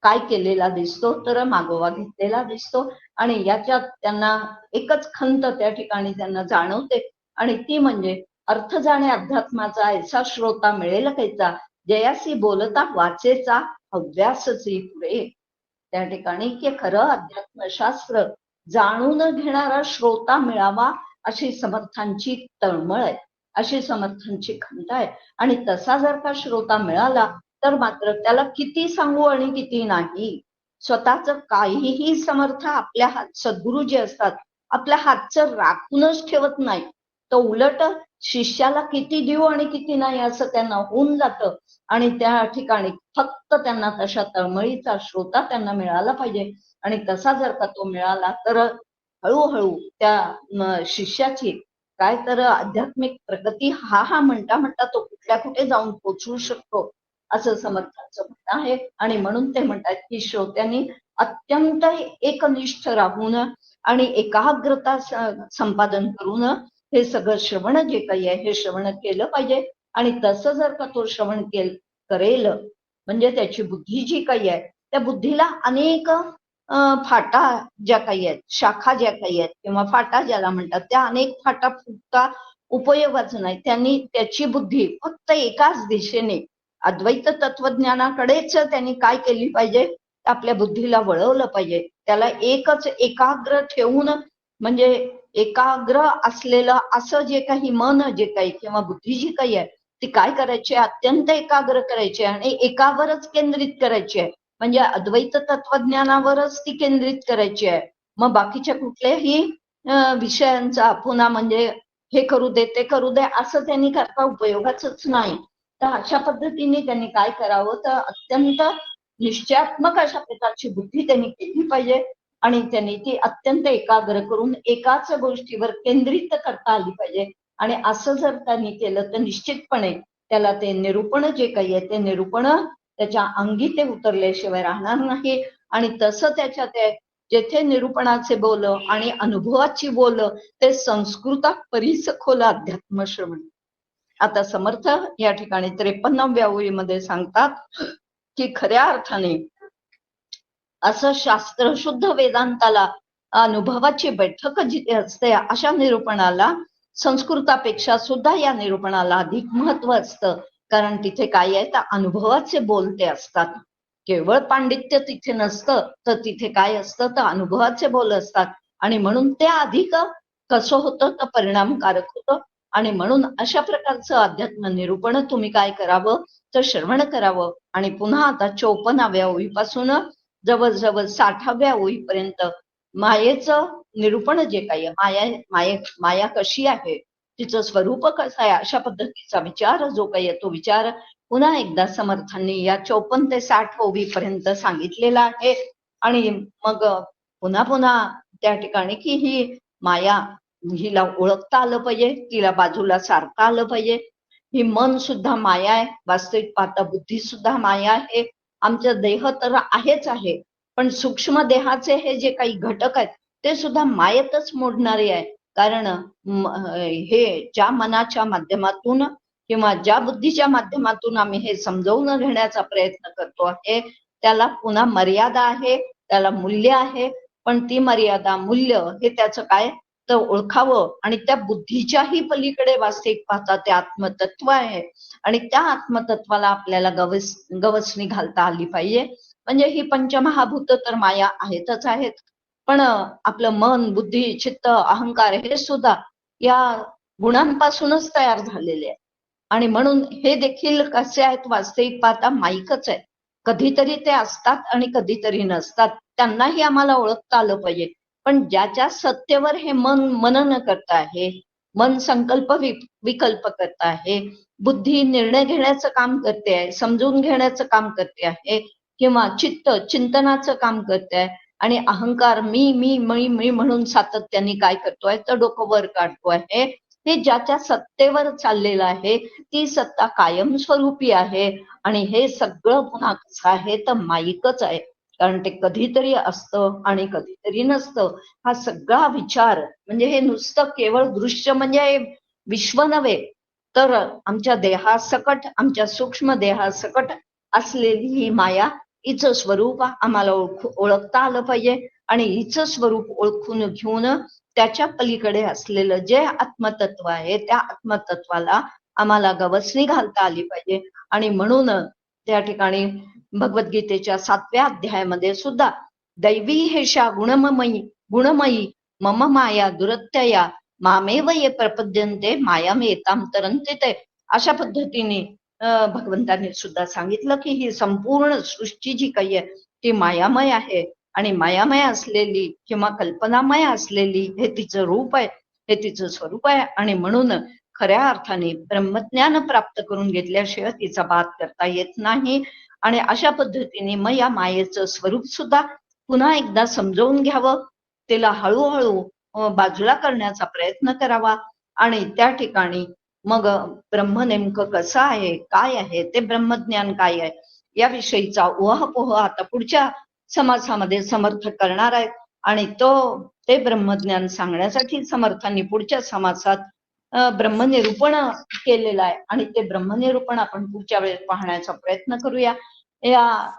काय केलेला दिसतो तर मागोवा घेतलेला दिसतो. आणि याच्यात त्यांना एकच खंत त्या ठिकाणी त्यांना जाणवते आणि ती म्हणजे अर्थ जाणे अध्यात्माचा ऐसा श्रोता मिळेल कैचा, जयासी बोलता वाचेचा अभ्यासची पुढे. त्या ठिकाणी की खरं अध्यात्मशास्त्र जाणून घेणारा श्रोता मिळावा अशी समर्थांची तळमळ आहे, अशी समर्थांची खंत आहे. आणि तसा जर का श्रोता मिळाला तर मात्र त्याला किती सांगू आणि किती नाही. स्वतःच काहीही समर्थ आपल्या सद्गुरु जे असतात आपल्या हातचं राखूनच ठेवत नाही, तर उलट शिष्याला किती देऊ आणि किती नाही असं त्यांना होऊन जातं. आणि त्या ठिकाणी फक्त त्यांना तशा तळमळीचा श्रोता त्यांना मिळाला पाहिजे. आणि तसा जर का तो मिळाला तर हळूहळू त्या शिष्याची काय तर आध्यात्मिक प्रगती हा म्हणता म्हणता तो कुठल्या कुठे जाऊन पोचवू शकतो असं समर्थांचं म्हणणं आहे. आणि म्हणून ते म्हणतात की श्रोत्यांनी अत्यंत एकनिष्ठ राहून आणि एकाग्रता संपादन करून हे सगळं श्रवण जे काही आहे हे श्रवण केलं पाहिजे. आणि तसं जर का तो श्रवण करेल म्हणजे त्याची बुद्धी जी काही आहे त्या बुद्धीला अनेक फाटा ज्या काही आहेत, शाखा ज्या काही आहेत किंवा फाटा ज्याला म्हणतात, त्या अनेक फाटा फुटता उपयोगाचं नाही. त्यांनी त्याची बुद्धी फक्त एकाच दिशेने अद्वैत तत्वज्ञानाकडेच त्यांनी काय केली पाहिजे, आपल्या बुद्धीला वळवलं पाहिजे. त्याला एकच एकाग्र ठेवून म्हणजे एकाग्र असलेलं असं जे काही मन जे काही किंवा बुद्धी जी काही आहे ती काय करायची, अत्यंत एकाग्र करायची आणि एकावरच केंद्रित करायची आहे. म्हणजे अद्वैत तत्वज्ञानावरच ती केंद्रित करायची आहे. मग बाकीच्या कुठल्याही विषयांचा पुन्हा म्हणजे हे करू दे ते करू दे असं त्यांनी करता उपयोगाच नाही. तर अशा पद्धतीने त्यांनी काय करावं तर अत्यंत निश्चयात्मक अशा प्रकारची बुद्धी त्यांनी केली पाहिजे आणि त्यांनी ती अत्यंत एकाग्र करून एकाच गोष्टीवर केंद्रित करता आली पाहिजे. आणि असं जर त्यांनी केलं तर निश्चितपणे त्याला ते निरूपण जे काही आहे ते निरूपण त्याच्या अंगी ते उतरल्याशिवाय राहणार नाही. आणि तसं त्याच्या ते जेथे निरूपणाचे बोल आणि अनुभवाची बोल ते संस्कृता परीस खोल अध्यात्म श्रवण. आता समर्थ या ठिकाणी 53व्या ओळीमध्ये सांगतात की खऱ्या अर्थाने असं शास्त्र शुद्ध वेदांताला अनुभवाची बैठक जिथे असते अशा निरूपणाला संस्कृतापेक्षा सुद्धा या निरूपणाला अधिक महत्व असतं. कारण तिथे काय आहे तर अनुभवाचे बोलते असतात. केवळ पांडित्य तिथे नसतं तर तिथे काय असतं तर अनुभवाचे बोल असतात. आणि म्हणून ते अधिक कसं होतं तर परिणामकारक होतं. आणि म्हणून अशा प्रकारचं अध्यात्म निरूपण तुम्ही काय करावं तर श्रवण करावं. आणि पुन्हा आता 54व्या ओळीपासून जवळजवळ 60व्या ओळीपर्यंत मायेचं निरूपण जे काही आहे, माया कशी आहे, तिचं स्वरूप कसं आहे, अशा पद्धतीचा विचार जो काही आहे तो विचार पुन्हा एकदा समर्थांनी या 54 ते 60 ओवीपर्यंत सांगितलेला आहे. आणि मग पुन्हा पुन्हा त्या ठिकाणी की ही माया, हिला ओळखता आलं पाहिजे, तिला बाजूला सारता आलं पाहिजे. ही मन सुद्धा माया आहे, वास्तविक पाहता बुद्धी सुद्धा माया आहे. आमचा देह तर आहेच आहे, पण सूक्ष्म देहाचे हे जे काही घटक आहेत ते सुद्धा मायेतच मोडणारे आहे. कारण हे ज्या मनाच्या माध्यमातून किंवा ज्या बुद्धीच्या माध्यमातून आम्ही हे समजावून घेण्याचा प्रयत्न करतो आहे, त्याला पुन्हा मर्यादा आहे, त्याला मूल्य आहे. पण ती मर्यादा, मूल्य हे त्याचं काय तर ओळखावं, आणि त्या बुद्धीच्याही पलीकडे वास्तविक पाहता ते आत्मतत्व आहे. आणि त्या आत्मतत्वाला आपल्याला गवसणी घालता आली पाहिजे. म्हणजे ही पंचमहाभूत तर माया आहेतच आहेत, पण आपलं मन, बुद्धी, चित्त, अहंकार हे सुद्धा या गुणांपासूनच तयार झालेले आहे. आणि म्हणून हे देखील कसे आहेत, वास्तविक पाहता माईकच आहे. कधीतरी ते असतात आणि कधीतरी नसतात, त्यांनाही आम्हाला ओळखता आलं पाहिजे. पण ज्याच्या सत्तेवर हे मन मनन करत आहे, मन संकल्प विकल्प करत आहे, बुद्धी निर्णय घेण्याचं काम करते आहे, समजून घेण्याचं काम करते आहे, किंवा चित्त चिंतनाचं काम करते आहे, आणि अहंकार मी मी मी मी म्हणून सातत्याने काय करतोय तर डोकं वर काढतो आहे. हे ज्याच्या सत्तेवर चाललेलं आहे, ती सत्ता कायमस्वरूपी आहे. आणि हे सगळं पुन्हा कसं आहे तर माईकच आहे. कारण ते कधीतरी असतं आणि कधीतरी नसतं. हा सगळा विचार म्हणजे हे नुसतं केवळ दृश्य म्हणजे हे विश्व नव्हे, तर आमच्या देहासकट, आमच्या सूक्ष्म देहासकट असलेली ही माया, हिचं स्वरूप आम्हाला ओळखता आलं पाहिजे. आणि हिचं स्वरूप ओळखून घेऊन त्याच्या पलीकडे असलेलं जे आत्मतत्व आहे, त्या आत्मतत्वाला आम्हाला गवसणी घालता आली पाहिजे. आणि म्हणून त्या ठिकाणी भगवद्गीतेच्या 7व्या अध्यायामध्ये सुद्धा दैवी हेषा गुणमयी मम माया दुरत्यया मामेव ये प्रपद्यन्ते मायामेतां तरन्ति ते, अशा पद्धतीने भगवंतांनी सुद्धा सांगितलं की ही संपूर्ण सृष्टी जी काही आहे ती मायामय आहे. आणि मायामय असलेली किंवा कल्पनामय असलेली हे तिचं रूप आहे, हे तिचं स्वरूप आहे. आणि म्हणून खऱ्या अर्थाने ब्रह्मज्ञान प्राप्त करून घेतल्याशिवाय तिचा बात करता येत नाही. आणि अशा पद्धतीने मग या मायेचं स्वरूप सुद्धा पुन्हा एकदा समजावून घ्यावं, तिला हळूहळू बाजूला करण्याचा प्रयत्न करावा. आणि त्या ठिकाणी मग ब्रह्म नेमकं कसं आहे, काय आहे, ते ब्रह्मज्ञान काय आहे याविषयीचा उहापोह आता पुढच्या समासामध्ये समर्थ करणार आहेत. आणि ते ब्रह्मज्ञान सांगण्यासाठी समर्थांनी पुढच्या समासात ब्रह्मनिरूपण केलेलं आहे. आणि ते ब्रह्मनिरूपण आपण पुढच्या वेळेस पाहण्याचा प्रयत्न करूया. या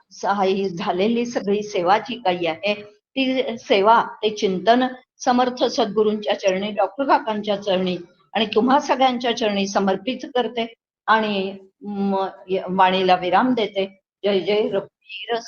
झालेली सगळी सेवा जी काही आहे ती सेवा, ते चिंतन समर्थ सद्गुरूंच्या चरणी, डॉक्टर काकांच्या चरणी आणि तुम्हा सगळ्यांच्या चरणी समर्पित करते आणि वाणीला विराम देते. जय जय रघुवीर